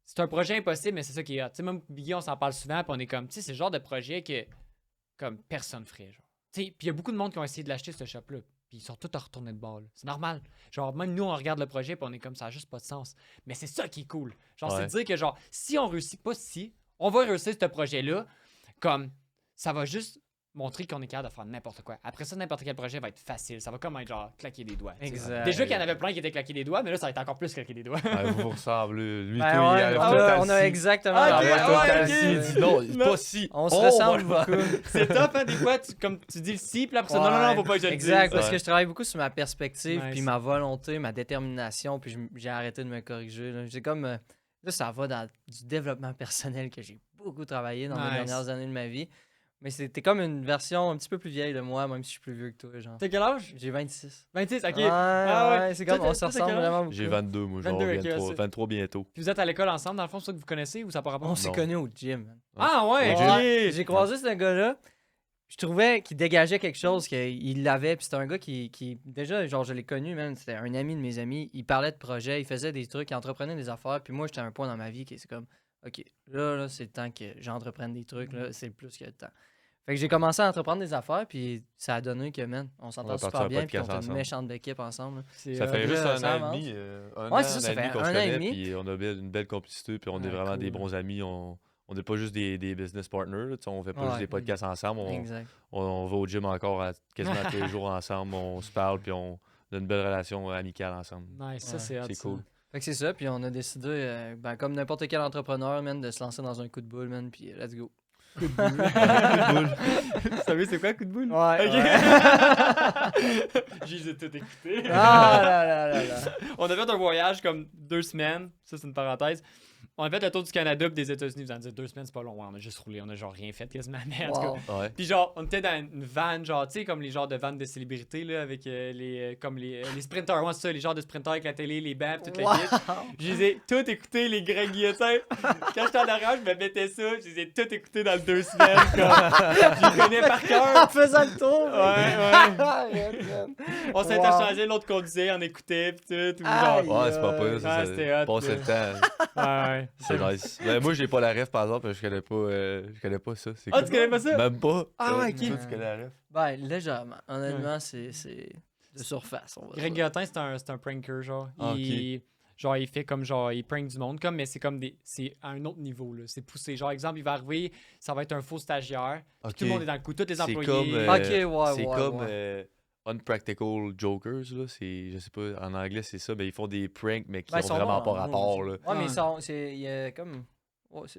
[SPEAKER 3] c'est un projet impossible, mais c'est ça qui est hot. Tu sais, même Biggie, on s'en parle souvent, puis on est comme, tu sais, c'est le genre de projet que, comme, personne ferait, genre. Puis il y a beaucoup de monde qui ont essayé de l'acheter, ce shop-là. Puis ils sont tous à retourner de bord. C'est normal. Genre, même nous, on regarde le projet, puis on est comme, ça n'a juste pas de sens. Mais c'est ça qui est cool. Genre, c'est de dire que, genre, si on réussit, pas si, on va réussir ce projet-là, comme, ça va juste montrer qu'on est capable de faire n'importe quoi. Après ça, n'importe quel projet va être facile. Ça va comme être, genre, claquer des doigts.
[SPEAKER 2] Exact.
[SPEAKER 3] Déjà qu'il y en avait plein qui étaient claqués des doigts, mais là, ça va être encore plus claquer des doigts.
[SPEAKER 1] Vous vous ressemblez. Lui,
[SPEAKER 2] Ben
[SPEAKER 1] toi,
[SPEAKER 2] ouais,
[SPEAKER 1] il a
[SPEAKER 2] on a exactement
[SPEAKER 3] Ah,
[SPEAKER 2] la
[SPEAKER 3] ok,
[SPEAKER 2] même
[SPEAKER 3] ah ouais,
[SPEAKER 2] tendance.
[SPEAKER 3] ok.
[SPEAKER 1] Il dit non, pas si.
[SPEAKER 2] On se ressemble
[SPEAKER 1] voilà.
[SPEAKER 2] beaucoup.
[SPEAKER 3] C'est top, hein, des fois, comme tu dis le si, puis après ça, non, faut pas que je le dise.
[SPEAKER 2] Exact, parce
[SPEAKER 1] Ouais.
[SPEAKER 2] que je travaille beaucoup sur ma perspective,
[SPEAKER 3] Nice.
[SPEAKER 2] puis ma volonté, ma détermination, puis j'ai arrêté de me corriger. Là. J'ai comme... là, ça va dans du développement personnel que j'ai beaucoup travaillé dans les
[SPEAKER 3] Nice.
[SPEAKER 2] dernières années de ma vie. Mais c'était comme une version un petit peu plus vieille de moi, même si je suis plus vieux que toi, genre.
[SPEAKER 3] T'as quel âge?
[SPEAKER 2] J'ai 26.
[SPEAKER 3] 26, ok.
[SPEAKER 2] Ouais,
[SPEAKER 3] Ah
[SPEAKER 2] ouais, c'est comme,
[SPEAKER 3] Toi,
[SPEAKER 2] on se
[SPEAKER 3] t'as
[SPEAKER 2] ressemble
[SPEAKER 3] quel âge?
[SPEAKER 2] vraiment beaucoup.
[SPEAKER 1] J'ai 22, moi, genre
[SPEAKER 3] 22, ok,
[SPEAKER 1] 23,
[SPEAKER 3] c'est-
[SPEAKER 1] 23 bientôt.
[SPEAKER 3] Puis vous êtes à l'école ensemble, dans le fond, c'est ça que vous connaissez ou ça par rapport?
[SPEAKER 2] On s'est
[SPEAKER 1] Non.
[SPEAKER 2] connus au gym, man.
[SPEAKER 3] Ah ouais,
[SPEAKER 2] Ouais,
[SPEAKER 3] ok.
[SPEAKER 2] j'ai croisé ce gars-là. Je trouvais qu'il dégageait quelque chose, qu'il l'avait. Puis c'était un gars qui déjà, genre, je l'ai connu, man. C'était un ami de mes amis. Il parlait de projets, il faisait des trucs, il entreprenait des affaires. Puis moi, j'étais à un point dans ma vie qui c'est comme, OK, là, c'est le temps que j'entreprenne des trucs. Là, c'est plus que le temps. Fait que j'ai commencé à entreprendre des affaires, puis ça a donné que, man, on
[SPEAKER 1] On
[SPEAKER 2] s'entend
[SPEAKER 1] va partir
[SPEAKER 2] super
[SPEAKER 1] un
[SPEAKER 2] bien, puis on
[SPEAKER 1] podcast
[SPEAKER 2] fait une
[SPEAKER 1] ensemble.
[SPEAKER 2] méchante d'équipe ensemble. là.
[SPEAKER 1] Ça fait
[SPEAKER 2] là,
[SPEAKER 1] juste
[SPEAKER 2] ça
[SPEAKER 1] un an et
[SPEAKER 2] avance.
[SPEAKER 1] demi.
[SPEAKER 2] Ouais, c'est ça, ça fait
[SPEAKER 1] qu'on se
[SPEAKER 2] un an et
[SPEAKER 1] connaît,
[SPEAKER 2] demi.
[SPEAKER 1] puis on a une belle complicité, puis on est
[SPEAKER 3] Ah,
[SPEAKER 1] vraiment
[SPEAKER 3] cool.
[SPEAKER 1] des bons amis. On n'est pas juste des business partners, là, tu sais, on fait pas
[SPEAKER 2] Ouais.
[SPEAKER 1] juste des podcasts ensemble.
[SPEAKER 2] Exact.
[SPEAKER 1] On va au gym encore quasiment tous les jours ensemble. On se parle, puis on a une belle relation amicale ensemble.
[SPEAKER 3] Nice, ça
[SPEAKER 2] Ouais.
[SPEAKER 3] c'est hot.
[SPEAKER 1] C'est
[SPEAKER 3] ça.
[SPEAKER 1] cool.
[SPEAKER 2] Fait que c'est ça, puis on a décidé, comme n'importe quel entrepreneur, man, de se lancer dans un coup de boule, man, puis let's go.
[SPEAKER 3] Coup de boule. Vous savez c'est quoi coup de boule?
[SPEAKER 2] Ouais.
[SPEAKER 3] Ok.
[SPEAKER 2] ouais.
[SPEAKER 3] J'ai tout écouté.
[SPEAKER 2] Ah là là là là.
[SPEAKER 3] On a fait un voyage comme 2 semaines. Ça, c'est une parenthèse. On a fait le tour du Canada et des États-Unis. Vous allez me dire 2 semaines, c'est pas long. Ouais, on a juste roulé. On a genre rien fait quasiment. Mais en tout cas.
[SPEAKER 2] Wow.
[SPEAKER 1] Ouais.
[SPEAKER 3] Puis genre, on était dans une van, genre, tu sais, comme les genres de vannes de célébrités, là, avec comme les sprinters. Ouais, c'est ça, les genres de sprinters avec la télé, les bancs, toute la
[SPEAKER 2] Wow.
[SPEAKER 3] kit. Je les ai tout écoutés, les Greg Guillotin. Quand j'étais en arrière, je me mettais ça. Je les ai tout écoutés dans le 2 semaines. Comme, je les connais par
[SPEAKER 2] En
[SPEAKER 3] cœur.
[SPEAKER 2] faisant le tour.
[SPEAKER 3] Ouais. On s'était
[SPEAKER 2] Wow.
[SPEAKER 3] changé, l'autre conduisait, on écoutait, pis tout. Ou
[SPEAKER 2] Aïe.
[SPEAKER 3] genre,
[SPEAKER 1] Ouais, c'est pas pire.
[SPEAKER 3] Ouais,
[SPEAKER 1] Ça,
[SPEAKER 3] c'était hot,
[SPEAKER 1] passer le temps.
[SPEAKER 3] ouais.
[SPEAKER 1] C'est nice. Ben, moi, j'ai pas la ref, par exemple. Je connais pas ça. C'est
[SPEAKER 3] Ah,
[SPEAKER 1] cool.
[SPEAKER 3] tu connais pas ça?
[SPEAKER 1] Même pas.
[SPEAKER 3] Ah, ouais, ok.
[SPEAKER 1] Toi, tu connais la ref?
[SPEAKER 2] Ben, légèrement. Honnêtement, c'est de surface. On va
[SPEAKER 3] Greg
[SPEAKER 2] dire.
[SPEAKER 3] Guillotin, c'est un pranker, genre.
[SPEAKER 1] Ah,
[SPEAKER 3] Genre, il fait comme, genre, il prank du monde, comme, mais c'est comme c'est à un autre niveau, là. C'est poussé. Genre, exemple, il va arriver, ça va être un faux stagiaire, puis tout le monde est dans le coup, tous les
[SPEAKER 1] C'est
[SPEAKER 3] employés.
[SPEAKER 1] comme,
[SPEAKER 2] Ok,
[SPEAKER 1] c'est
[SPEAKER 2] ouais,
[SPEAKER 1] comme
[SPEAKER 2] ouais.
[SPEAKER 1] Unpractical Jokers, là. Je sais pas, en anglais, c'est ça. Mais ils font des pranks, mais qui
[SPEAKER 2] Ben,
[SPEAKER 1] ont
[SPEAKER 2] ils sont
[SPEAKER 1] vraiment
[SPEAKER 2] bons
[SPEAKER 1] pas
[SPEAKER 2] en
[SPEAKER 1] rapport,
[SPEAKER 2] mots
[SPEAKER 1] là.
[SPEAKER 2] aussi. Ouais, mais
[SPEAKER 3] Ouais.
[SPEAKER 2] il y a comme.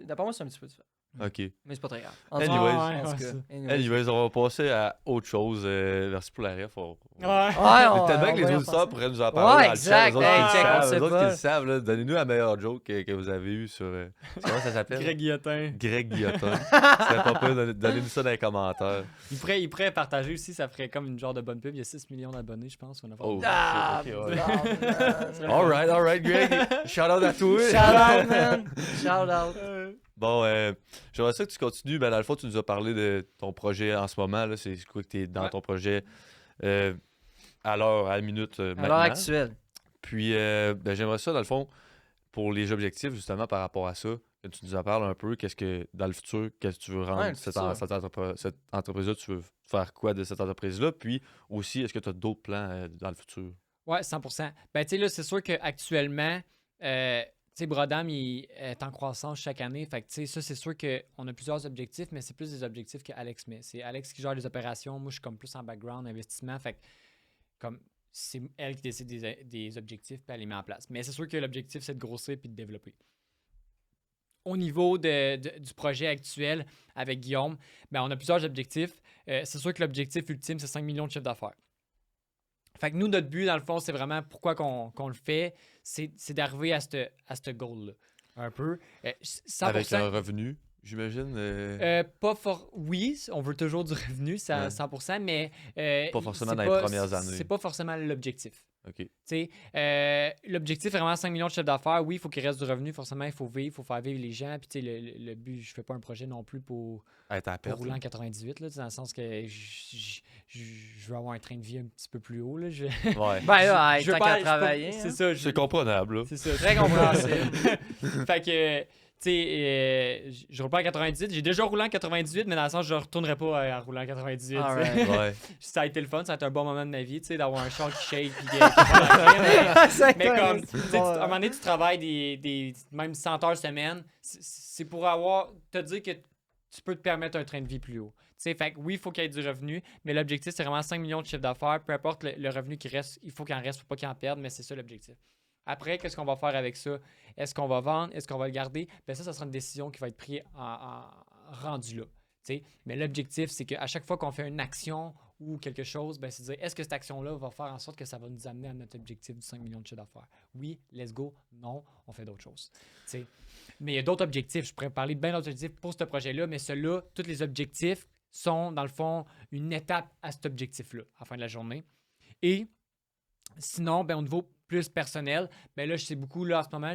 [SPEAKER 2] D'après moi, c'est un petit peu différent.
[SPEAKER 1] OK.
[SPEAKER 2] Mais c'est pas très grave. En
[SPEAKER 1] Anyways.
[SPEAKER 2] tout cas,
[SPEAKER 3] Ouais,
[SPEAKER 2] en tout
[SPEAKER 3] ouais,
[SPEAKER 2] cas,
[SPEAKER 3] ça.
[SPEAKER 1] Anyways, on va passer à autre chose. Merci pour la ref.
[SPEAKER 3] Ouais.
[SPEAKER 2] Ouais,
[SPEAKER 1] Tellement
[SPEAKER 2] on
[SPEAKER 1] que les
[SPEAKER 2] va y
[SPEAKER 1] auditeurs
[SPEAKER 2] repenser.
[SPEAKER 1] pourraient nous en parler
[SPEAKER 2] Ouais,
[SPEAKER 1] dans le chat.
[SPEAKER 2] exact.
[SPEAKER 1] Eux autres
[SPEAKER 3] Hey,
[SPEAKER 1] qui
[SPEAKER 3] check,
[SPEAKER 1] le
[SPEAKER 3] on
[SPEAKER 1] savent,
[SPEAKER 2] sait
[SPEAKER 1] eux autres qui
[SPEAKER 2] pas.
[SPEAKER 1] le savent, là, donnez-nous la meilleure joke que vous avez eue sur... comment ça s'appelle?
[SPEAKER 3] Greg Guillotin.
[SPEAKER 1] Greg Guillotin. Ce serait pas pire, donnez-nous ça dans les commentaires.
[SPEAKER 3] Il pourrait partager aussi, ça ferait comme une genre de bonne pub. Il y a 6 millions d'abonnés, je pense.
[SPEAKER 1] Oh,
[SPEAKER 2] Ah,
[SPEAKER 1] shit, ok, ouais.
[SPEAKER 2] man.
[SPEAKER 1] Alright, Greg. Shout out à toi.
[SPEAKER 2] Shout out, man. Shout out.
[SPEAKER 1] Bon, j'aimerais ça que tu continues. Ben, dans le fond, tu nous as parlé de ton projet en ce moment. Là. C'est quoi que tu es dans
[SPEAKER 3] Ouais.
[SPEAKER 1] ton projet à l'heure, à la minute
[SPEAKER 2] À l'heure
[SPEAKER 1] maintenant.
[SPEAKER 2] actuelle.
[SPEAKER 1] Puis, ben, j'aimerais ça, dans le fond, pour les objectifs, justement, par rapport à ça, que tu nous en parles un peu. Qu'est-ce que, dans le futur, qu'est-ce que tu veux rendre
[SPEAKER 2] Ouais, le futur.
[SPEAKER 1] cette entreprise-là? Tu veux faire quoi de cette entreprise-là? Puis, aussi, est-ce que tu as d'autres plans dans le futur?
[SPEAKER 3] Ouais, 100%. Ben, tu sais, là, c'est sûr qu'actuellement, tu sais, Brodam, il est en croissance chaque année. Fait que, tu sais, ça, c'est sûr qu'on a plusieurs objectifs, mais c'est plus des objectifs que Alex met. C'est Alex qui gère les opérations. Moi, je suis comme plus en background, investissement. Fait que, comme, c'est elle qui décide des objectifs, puis elle les met en place. Mais c'est sûr que l'objectif, c'est de grossir puis de développer. Au niveau du projet actuel avec Guillaume, ben, on a plusieurs objectifs. C'est sûr que l'objectif ultime, c'est 5 millions de chiffres d'affaires. Fait que nous, notre but, dans le fond, c'est vraiment pourquoi qu'on le fait, c'est d'arriver à ce goal-là. Un peu. 100%,
[SPEAKER 1] Avec un revenu, j'imagine?
[SPEAKER 3] pas fort. Oui, on veut toujours du revenu, ça,
[SPEAKER 1] Ouais.
[SPEAKER 3] 100%, mais.
[SPEAKER 1] Pas forcément
[SPEAKER 3] c'est
[SPEAKER 1] dans les premières années.
[SPEAKER 3] C'est pas forcément l'objectif.
[SPEAKER 1] OK.
[SPEAKER 3] Tu sais, l'objectif est vraiment 5 millions de chiffre d'affaires. Oui, il faut qu'il reste du revenu. Forcément, il faut vivre, il faut faire vivre les gens. Puis, tu sais, le but, je fais pas un projet non plus pour
[SPEAKER 1] Être à perte.
[SPEAKER 3] rouler en 98, là, dans le sens que je veux avoir un train de vie un petit peu plus haut. Là.
[SPEAKER 1] Ouais.
[SPEAKER 2] Ben là,
[SPEAKER 3] Je veux
[SPEAKER 2] tant
[SPEAKER 3] pas-
[SPEAKER 2] qu'à
[SPEAKER 3] je peux-
[SPEAKER 2] travailler.
[SPEAKER 3] C'est
[SPEAKER 2] hein.
[SPEAKER 3] ça.
[SPEAKER 1] C'est comprenable, là.
[SPEAKER 3] C'est ça.
[SPEAKER 2] Très compréhensible.
[SPEAKER 3] Fait que, tu sais, je roule pas en 98. J'ai déjà roulé en 98, mais dans le sens, je retournerai pas à rouler en 98. tu sais.
[SPEAKER 2] Alright.
[SPEAKER 1] Ouais.
[SPEAKER 3] Ça a été le fun, ça a été un bon moment de ma vie, tu sais, d'avoir un char qui shake. Puis qui va mais comme, tu sais, à un moment donné, tu travailles même 100 heures semaine. C'est pour te dire que tu peux te permettre un train de vie plus haut. Tu sais, fait que oui, il faut qu'il y ait du revenu, mais l'objectif, c'est vraiment 5 millions de chiffre d'affaires. Peu importe le revenu qui reste, il faut qu'il en reste, il ne faut pas qu'il en perde, mais c'est ça l'objectif. Après, qu'est-ce qu'on va faire avec ça? Est-ce qu'on va vendre? Est-ce qu'on va le garder? Ben ça sera une décision qui va être prise en rendu là. T'sais. Mais l'objectif, c'est qu'à chaque fois qu'on fait une action ou quelque chose, ben, c'est de dire est-ce que cette action-là va faire en sorte que ça va nous amener à notre objectif du 5 millions de chiffre d'affaires? Oui, let's go. Non, on fait d'autres choses. T'sais. Mais il y a d'autres objectifs. Je pourrais parler de bien d'autres objectifs pour ce projet-là, mais ceux-là, tous les objectifs sont, dans le fond, une étape à cet objectif-là, à la fin de la journée. Et sinon, ben, au niveau plus personnel, ben là, je sais beaucoup, là, en ce moment,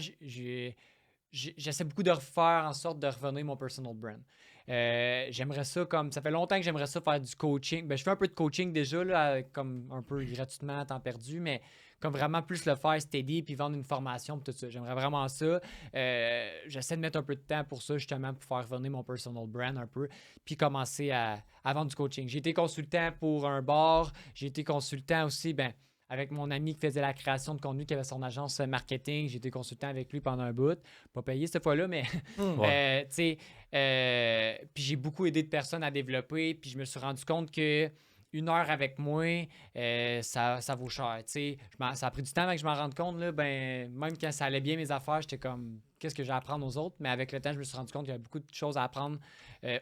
[SPEAKER 3] j'essaie beaucoup de refaire en sorte de revenir mon personal brand. J'aimerais ça comme. Ça fait longtemps que j'aimerais ça faire du coaching. Ben, je fais un peu de coaching déjà, là, comme un peu gratuitement à temps perdu, mais comme vraiment plus le faire steady puis vendre une formation et tout ça. J'aimerais vraiment ça. J'essaie de mettre un peu de temps pour ça, justement, pour faire revenir mon personal brand un peu, puis commencer à vendre du coaching. J'ai été consultant pour un bar. J'ai été consultant aussi, ben, avec mon ami qui faisait la création de contenu, qui avait son agence marketing. J'ai été consultant avec lui pendant un bout. Pas payé cette fois-là, mais
[SPEAKER 1] Ouais.
[SPEAKER 3] tu sais, puis j'ai beaucoup aidé de personnes à développer. Puis je me suis rendu compte que 1 heure avec moi, ça vaut cher. Tu sais, ça a pris du temps avant que je m'en rende compte. Là, ben, même quand ça allait bien mes affaires, j'étais comme, qu'est-ce que j'ai à apprendre aux autres? Mais avec le temps, je me suis rendu compte qu'il y avait beaucoup de choses à apprendre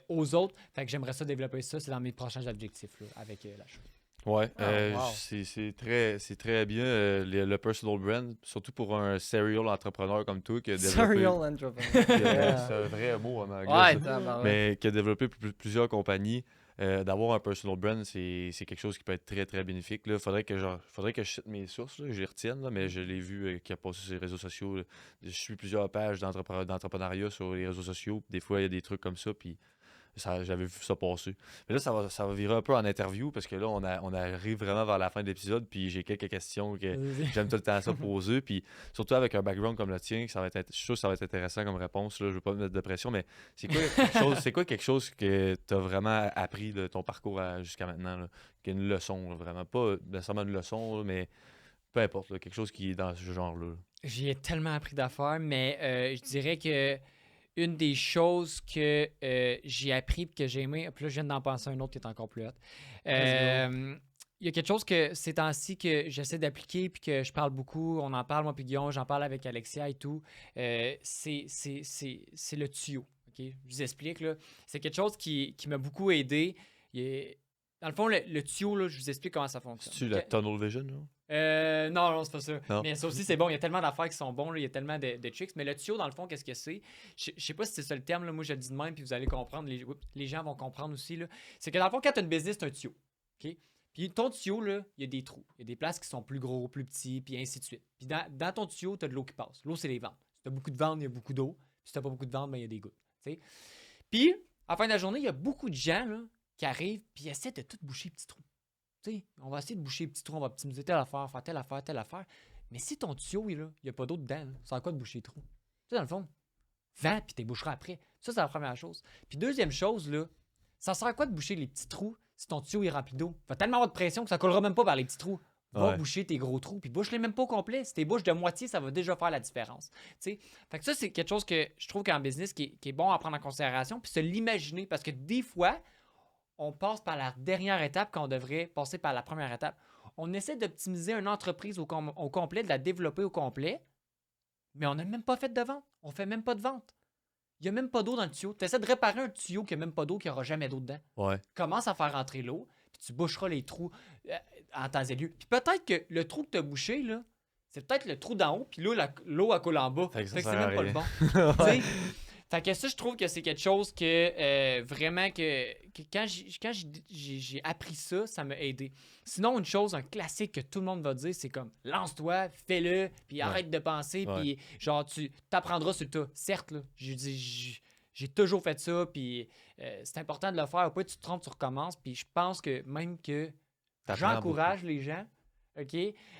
[SPEAKER 3] aux autres. Fait que j'aimerais ça développer ça. C'est dans mes prochains objectifs là, avec la chose.
[SPEAKER 1] Ouais,
[SPEAKER 2] wow.
[SPEAKER 1] c'est très bien le personal brand, surtout pour un serial entrepreneur comme toi qui a développé.
[SPEAKER 2] Serial entrepreneur.
[SPEAKER 1] C'est un vrai mot en anglais.
[SPEAKER 2] Ouais,
[SPEAKER 1] ça.
[SPEAKER 2] tabarouette.
[SPEAKER 1] Mais qui a développé plusieurs compagnies. D'avoir un personal brand, c'est quelque chose qui peut être très très bénéfique. Il faudrait que je cite mes sources, là, je les retienne, là, mais je l'ai vu qui a passé sur les réseaux sociaux. Là. Je suis plusieurs pages d'entrepreneuriat sur les réseaux sociaux. Des fois, il y a des trucs comme ça. Puis J'avais vu ça passer. Mais là, ça va virer un peu en interview parce que là, on arrive vraiment vers la fin de l'épisode. Puis j'ai quelques questions que j'aime tout le temps ça poser. Puis surtout avec un background comme le tien, je suis sûr que ça va être intéressant comme réponse. Là. Je veux pas me mettre de pression, mais c'est quoi quelque chose que tu as vraiment appris de ton parcours jusqu'à maintenant? Là? Qui est une leçon, là, vraiment. Pas nécessairement une leçon, là, mais peu importe, là, quelque chose qui est dans ce genre-là.
[SPEAKER 3] J'y ai tellement appris d'affaires, mais je dirais que une des choses que j'ai appris et que j'ai aimé, puis là, je viens d'en penser à un autre qui est encore plus hot. Il y a quelque chose que ces temps-ci que j'essaie d'appliquer puis que je parle beaucoup, on en parle, moi puis Guillaume, j'en parle avec Alexia et tout, c'est le tuyau. Okay? Je vous explique, là. C'est quelque chose qui m'a beaucoup aidé. Dans le fond, le tuyau, là, je vous explique comment ça fonctionne.
[SPEAKER 1] C'est-tu la tunnel vision? Là?
[SPEAKER 3] Non, c'est pas ça.
[SPEAKER 1] Non.
[SPEAKER 3] Mais ça aussi, c'est bon. Il y a tellement d'affaires qui sont bons. Là. Il y a tellement de tricks. Mais le tuyau, dans le fond, qu'est-ce que c'est? Je sais pas si c'est ça le terme. Là. Moi, je le dis de même, puis vous allez comprendre. Les gens vont comprendre aussi. Là. C'est que dans le fond, quand tu as une business, c'est un tuyau. OK? Puis ton tuyau, là, il y a des trous. Il y a des places qui sont plus gros, plus petits, puis ainsi de suite. Puis dans ton tuyau, tu as de l'eau qui passe. L'eau, c'est les ventes. Si tu as beaucoup de ventes, il y a beaucoup d'eau. Puis si tu n'as pas beaucoup de ventes, ben, il y a des gouttes. T'sais? Puis, à la fin de la journée, il y a beaucoup de gens là, qui arrivent puis essaient de tout boucher les petits trous. T'sais, on va essayer de boucher les petits trous, on va optimiser telle affaire, faire telle affaire, telle affaire. Mais si ton tuyau, il n'y a pas d'eau dedans, là, ça sert à quoi de boucher les trous? T'sais, dans le fond, vends puis tu les boucheras après. Ça, c'est la première chose. Puis deuxième chose, là, ça sert à quoi de boucher les petits trous si ton tuyau est rempli d'eau? Il va tellement avoir de pression que ça ne collera même pas par les petits trous. Va boucher tes gros trous, puis bouche-les même pas au complet. Si tu bouches de moitié, ça va déjà faire la différence. T'sais? Fait que ça, c'est quelque chose que je trouve qu'en business qui est bon à prendre en considération, puis se l'imaginer, parce que des fois, on passe par la dernière étape quand on devrait passer par la première étape. On essaie d'optimiser une entreprise au complet, de la développer au complet, mais on n'a même pas fait de vente. On ne fait même pas de vente. Il n'y a même pas d'eau dans le tuyau. Tu essaies de réparer un tuyau qui n'a même pas d'eau, qui n'aura jamais d'eau dedans.
[SPEAKER 1] Ouais.
[SPEAKER 3] Commence à faire rentrer l'eau, puis tu boucheras les trous en temps et lieu. Puis peut-être que le trou que tu as bouché, là, c'est peut-être le trou d'en haut, puis l'eau a coulé en bas.
[SPEAKER 1] Fait que
[SPEAKER 3] c'est
[SPEAKER 1] ça
[SPEAKER 3] même pas le bon.
[SPEAKER 1] Ouais.
[SPEAKER 3] Fait que ça, je trouve que c'est quelque chose que vraiment que quand j'ai appris ça, ça m'a aidé. Sinon, une chose, un classique que tout le monde va dire, c'est comme lance-toi, fais-le, puis arrête de penser, puis genre tu t'apprendras sur le tas. Certes, là, j'ai toujours fait ça, puis c'est important de le faire. Après, tu te trompes, tu recommences, puis je pense que même que j'encourage les gens, OK,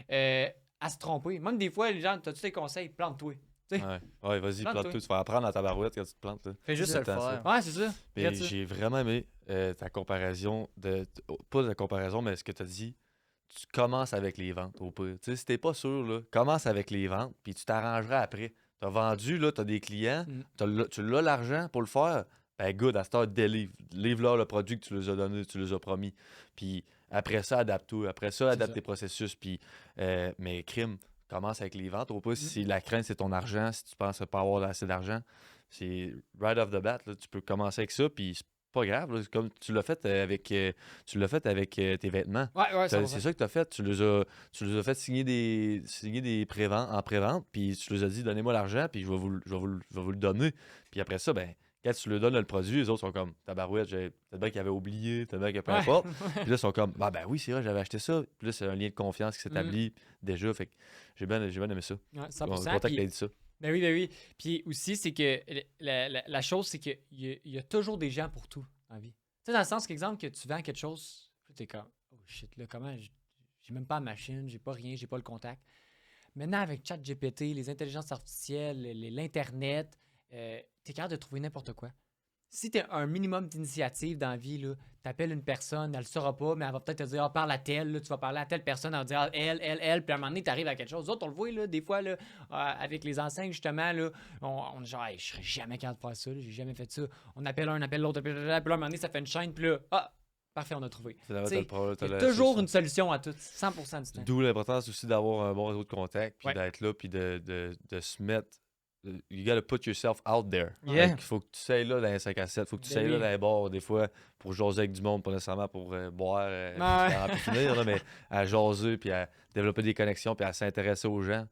[SPEAKER 3] à se tromper. Même des fois, les gens, t'as-tu des conseils? Plante-toi.
[SPEAKER 1] Ouais, vas-y, plante-toi. Tu vas apprendre à ta barouette quand tu te plantes. Là.
[SPEAKER 2] Fais juste le faire.
[SPEAKER 3] Ouais, c'est ça.
[SPEAKER 1] Mais j'ai vraiment aimé ta comparaison, pas la comparaison, mais ce que tu as dit. Tu commences avec les ventes, au pire. Tu sais, si t'es pas sûr, là, commence avec les ventes, puis tu t'arrangeras après. Tu as vendu, là, tu as des clients, tu l'as l'argent pour le faire. Ben, good, à cette heure, délivre. Livre-leur le produit que tu les as donné, tu les as promis. Puis après ça, adapte-tout. Après ça, adapte tes processus. Puis, mais crime, commence avec les ventes. Au pire, si la crainte, c'est ton argent, si tu penses pas avoir assez d'argent, c'est right off the bat. Là, tu peux commencer avec ça, puis c'est pas grave. Là, comme tu l'as fait avec, tes vêtements.
[SPEAKER 3] Ouais,
[SPEAKER 1] C'est ça que tu as fait. Tu les as fait signer des préventes en prévente, puis tu les as dit donnez-moi l'argent, puis je vais vous le donner. Puis après ça, ben. Quand tu leur donnes le produit, les autres sont comme tabarouette, peut-être bien qu'ils avaient oublié, peut-être bien que peu importe. Puis là, ils sont comme ben oui, c'est vrai, j'avais acheté ça. Puis là, c'est un lien de confiance qui s'établit déjà. Fait que j'ai bien aimé ça.
[SPEAKER 3] Ouais, 100%.
[SPEAKER 1] Content que tu aies dit ça.
[SPEAKER 3] Ben oui. Puis aussi, c'est que la chose, c'est qu'il y a toujours des gens pour tout en vie. Tu sais, dans le sens qu'exemple, que tu vends quelque chose, tu es comme oh shit, là, comment j'ai même pas la machine, j'ai pas rien, j'ai pas le contact. Maintenant, avec ChatGPT, les intelligences artificielles, l'Internet, t'es capable de trouver n'importe quoi. Si t'as un minimum d'initiative dans la vie, t'appelles une personne, elle le saura pas, mais elle va peut-être te dire parle à telle, là, tu vas parler à telle personne, elle va dire elle, puis à un moment donné, t'arrives à quelque chose. D'autres, on le voit, là, des fois, là, avec les enseignes, justement, là, on est genre, hey, je serais jamais capable de faire ça, là, j'ai jamais fait ça. On appelle un, on appelle l'autre, puis là, à un moment donné, ça fait une chaîne, puis là, parfait, on a trouvé. Il y a toujours une solution à tout, 100% du temps.
[SPEAKER 1] D'où l'importance aussi d'avoir un bon réseau de contact, puis d'être là, puis de se mettre. You gotta put yourself out there. Il faut que tu sois là dans les 5 à 7, faut que tu sois là dans les bars, des fois, pour jaser avec du monde, pas nécessairement pour boire, finir, là, mais à jaser, puis à développer des connexions, puis à s'intéresser aux gens.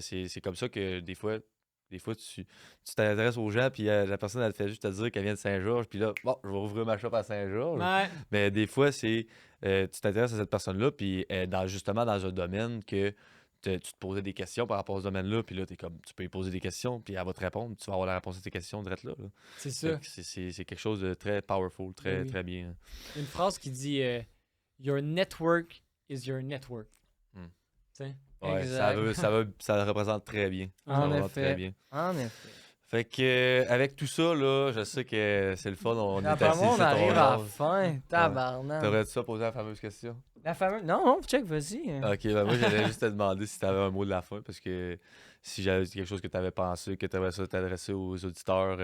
[SPEAKER 1] C'est comme ça que des fois tu t'intéresses aux gens, puis la personne, elle te fait juste te dire qu'elle vient de Saint-Georges, puis là, bon, je vais ouvrir ma shop à Saint-Georges. Mais des fois, tu t'intéresses à cette personne-là, puis justement dans un domaine que tu te posais des questions par rapport à ce domaine-là, puis là, tu peux lui poser des questions, puis elle va te répondre, tu vas avoir la réponse à tes questions direct là.
[SPEAKER 3] C'est
[SPEAKER 1] Fait
[SPEAKER 3] ça.
[SPEAKER 1] que c'est quelque chose de très powerful, très,
[SPEAKER 3] Oui.
[SPEAKER 1] très bien.
[SPEAKER 3] Il y a une phrase qui dit Your network is your network.
[SPEAKER 1] Hmm.
[SPEAKER 3] Tu sais?
[SPEAKER 1] Ouais,
[SPEAKER 2] Exact.
[SPEAKER 1] ça le représente très bien. Ça
[SPEAKER 2] En
[SPEAKER 1] le représente
[SPEAKER 2] effet.
[SPEAKER 1] très bien.
[SPEAKER 2] En effet.
[SPEAKER 1] Fait que avec tout ça, là, je sais que c'est le fun, on est
[SPEAKER 2] Après
[SPEAKER 1] assis
[SPEAKER 2] moi, on
[SPEAKER 1] ici,
[SPEAKER 2] arrive à la
[SPEAKER 1] jase.
[SPEAKER 2] fin. Tabarnak.
[SPEAKER 1] T'aurais-tu ça poser la fameuse question?
[SPEAKER 2] La fameuse. Non, non, check, vas-y.
[SPEAKER 1] Ok, ben moi j'allais juste te demander si t'avais un mot de la fin, parce que si j'avais quelque chose que t'avais pensé, que t'avais ça t'adresser aux auditeurs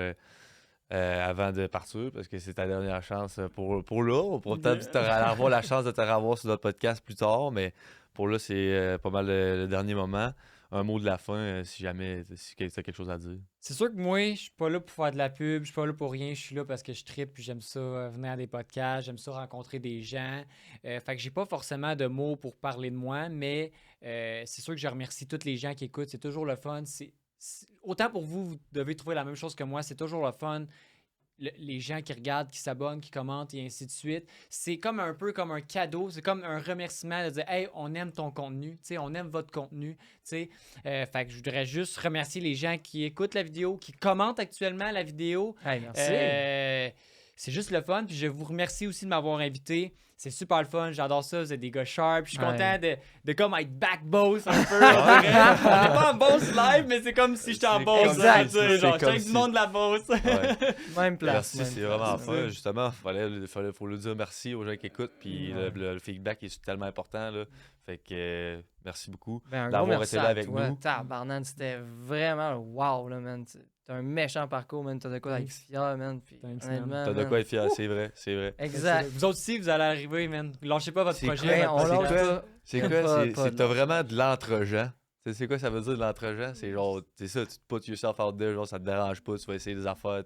[SPEAKER 1] avant de partir, parce que c'est ta dernière chance pour là. Pour peut-être avoir la chance de te revoir sur notre podcast plus tard, mais pour là, c'est pas mal le dernier moment. Un mot de la fin, si jamais si t'as quelque chose à dire.
[SPEAKER 3] C'est sûr que moi, je suis pas là pour faire de la pub, je suis pas là pour rien, je suis là parce que je trippe, puis j'aime ça venir à des podcasts, j'aime ça rencontrer des gens. Fait que j'ai pas forcément de mots pour parler de moi, mais c'est sûr que je remercie tous les gens qui écoutent, c'est toujours le fun. Autant pour vous, vous devez trouver la même chose que moi, c'est toujours le fun. Les gens qui regardent, qui s'abonnent, qui commentent et ainsi de suite. C'est comme un peu comme un cadeau, c'est comme un remerciement de dire « Hey, on aime ton contenu, on aime votre contenu. » Fait que je voudrais juste remercier les gens qui écoutent la vidéo, qui commentent actuellement la vidéo.
[SPEAKER 2] Hey, merci.
[SPEAKER 3] C'est juste le fun. Puis je vous remercie aussi de m'avoir invité. C'est super le fun. J'adore ça. Vous êtes des gars sharp. Je suis content de comme être back boss un peu. On n'est pas en boss live, mais c'est comme si j'étais en boss.
[SPEAKER 2] Exact.
[SPEAKER 3] Genre,
[SPEAKER 1] comme
[SPEAKER 3] check
[SPEAKER 1] si-
[SPEAKER 3] du monde de la boss.
[SPEAKER 1] Ouais.
[SPEAKER 2] Même place.
[SPEAKER 1] Merci,
[SPEAKER 2] même
[SPEAKER 1] c'est
[SPEAKER 2] place.
[SPEAKER 1] vraiment
[SPEAKER 3] c'est
[SPEAKER 1] fun.
[SPEAKER 3] ça.
[SPEAKER 1] Justement, faut le dire merci aux gens qui écoutent. Puis le feedback est tellement important. Là. Fait que merci beaucoup
[SPEAKER 2] Ben, un gros
[SPEAKER 1] d'avoir
[SPEAKER 2] merci
[SPEAKER 1] été là
[SPEAKER 2] à
[SPEAKER 1] avec
[SPEAKER 2] toi.
[SPEAKER 1] nous.
[SPEAKER 2] Tabarnak, c'était vraiment wow, là, man. T'as un méchant parcours, man. T'as de quoi être fier, man. Puis,
[SPEAKER 3] Thanks, man.
[SPEAKER 2] honnêtement,
[SPEAKER 1] T'as de
[SPEAKER 2] man.
[SPEAKER 1] quoi être fier, c'est vrai, c'est vrai.
[SPEAKER 2] Exact.
[SPEAKER 3] Vous autres aussi, vous allez arriver, man. Lâchez pas votre
[SPEAKER 1] C'est
[SPEAKER 3] projet.
[SPEAKER 1] quoi?
[SPEAKER 2] Hey,
[SPEAKER 3] votre
[SPEAKER 2] on
[SPEAKER 1] c'est
[SPEAKER 2] lâche
[SPEAKER 3] podcast.
[SPEAKER 1] quoi?
[SPEAKER 2] pas.
[SPEAKER 1] C'est
[SPEAKER 2] Pas-
[SPEAKER 1] quoi?
[SPEAKER 2] pas
[SPEAKER 1] C'est
[SPEAKER 2] de
[SPEAKER 1] t'as
[SPEAKER 2] lâche.
[SPEAKER 1] vraiment de l'entre-gens. Tu sais, c'est quoi ça veut dire de l'entre-gens? C'est genre, c'est ça, tu te put yourself out there, genre ça te dérange pas, tu vas essayer des affaires,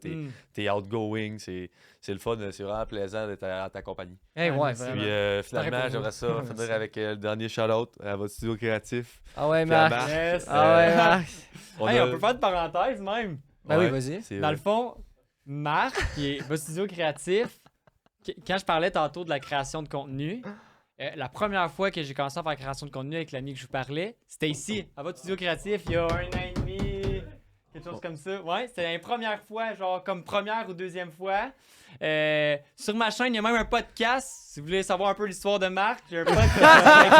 [SPEAKER 1] t'es outgoing, c'est le fun, c'est vraiment plaisant d'être à ta compagnie.
[SPEAKER 2] Hey,
[SPEAKER 3] Ah,
[SPEAKER 2] ouais,
[SPEAKER 3] merci.
[SPEAKER 2] vraiment.
[SPEAKER 1] Puis finalement,
[SPEAKER 3] Pareil pour
[SPEAKER 1] j'aimerais ça
[SPEAKER 2] Merci.
[SPEAKER 1] finir avec le dernier shout-out à votre studio créatif.
[SPEAKER 2] Ah ouais,
[SPEAKER 1] Puis à
[SPEAKER 2] Marc.
[SPEAKER 1] Marc.
[SPEAKER 3] Yes.
[SPEAKER 2] Ah ouais, Marc.
[SPEAKER 3] Hey, on peut faire de parenthèse même.
[SPEAKER 2] Ben oui, vas-y.
[SPEAKER 1] c'est
[SPEAKER 3] Dans
[SPEAKER 1] vrai.
[SPEAKER 3] le fond, Marc, qui est votre studio créatif, quand je parlais tantôt de la création de contenu, la première fois que j'ai commencé à faire la création de contenu avec l'ami que je vous parlais, c'était ici, à votre studio créatif, il y a 1 an et demi, quelque chose comme ça. Ouais, c'était la première fois, genre comme première ou deuxième fois. Sur ma chaîne, il y a même un podcast. Si vous voulez savoir un peu l'histoire de Marc, il y a un podcast avec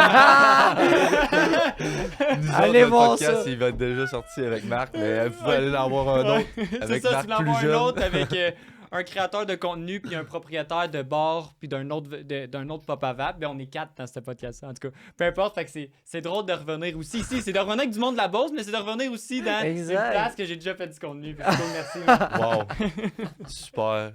[SPEAKER 1] Nous
[SPEAKER 2] Allez
[SPEAKER 1] autres,
[SPEAKER 2] voir
[SPEAKER 1] notre podcast,
[SPEAKER 2] ça.
[SPEAKER 1] il va être déjà sorti avec Marc, mais vous pouvez aller en voir un autre
[SPEAKER 3] C'est
[SPEAKER 1] avec
[SPEAKER 3] ça,
[SPEAKER 1] Marc
[SPEAKER 3] tu voulais en
[SPEAKER 1] plus
[SPEAKER 3] avoir
[SPEAKER 1] jeune.
[SPEAKER 3] un autre avec un créateur de contenu, puis un propriétaire de bar, puis d'un autre pop à vape. Ben, on est 4 dans ce podcast en tout cas. Peu importe, fait que c'est drôle de revenir aussi ici. C'est de revenir avec du monde de la Beauce, mais c'est de revenir aussi dans
[SPEAKER 2] Exact.
[SPEAKER 3] une place que j'ai déjà fait du contenu. Puis, merci. Man.
[SPEAKER 1] Wow. Super.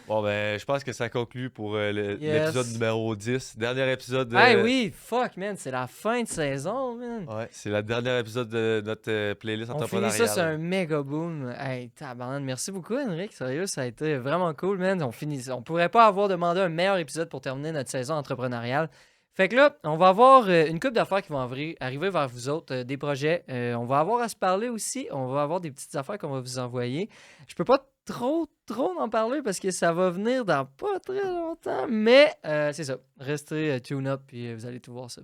[SPEAKER 1] Bon, ben, je pense que ça conclut pour l'épisode numéro 10. Dernier épisode de...
[SPEAKER 2] Hey, oui, fuck, man. C'est la fin de saison, man.
[SPEAKER 1] Ouais, c'est le dernier épisode de notre playlist
[SPEAKER 2] On finit
[SPEAKER 1] entrepreneuriale.
[SPEAKER 2] ça sur un méga boom. Hey, tabarnak. Merci beaucoup, Henrik. Sérieux, ça a été vraiment cool, man. On pourrait pas avoir demandé un meilleur épisode pour terminer notre saison entrepreneuriale. Fait que là, on va avoir une couple d'affaires qui vont arriver vers vous autres, des projets. On va avoir à se parler aussi. On va avoir des petites affaires qu'on va vous envoyer. Je peux pas trop en parler parce que ça va venir dans pas très longtemps. Mais c'est ça. Restez tune up puis vous allez tout voir ça.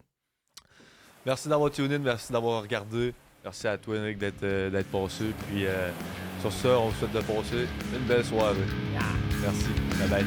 [SPEAKER 1] Merci d'avoir tuné in, merci d'avoir regardé. Merci à toi, Henrik, d'être passé. Puis sur ça, on vous souhaite de passer une belle soirée. Merci. Bye bye.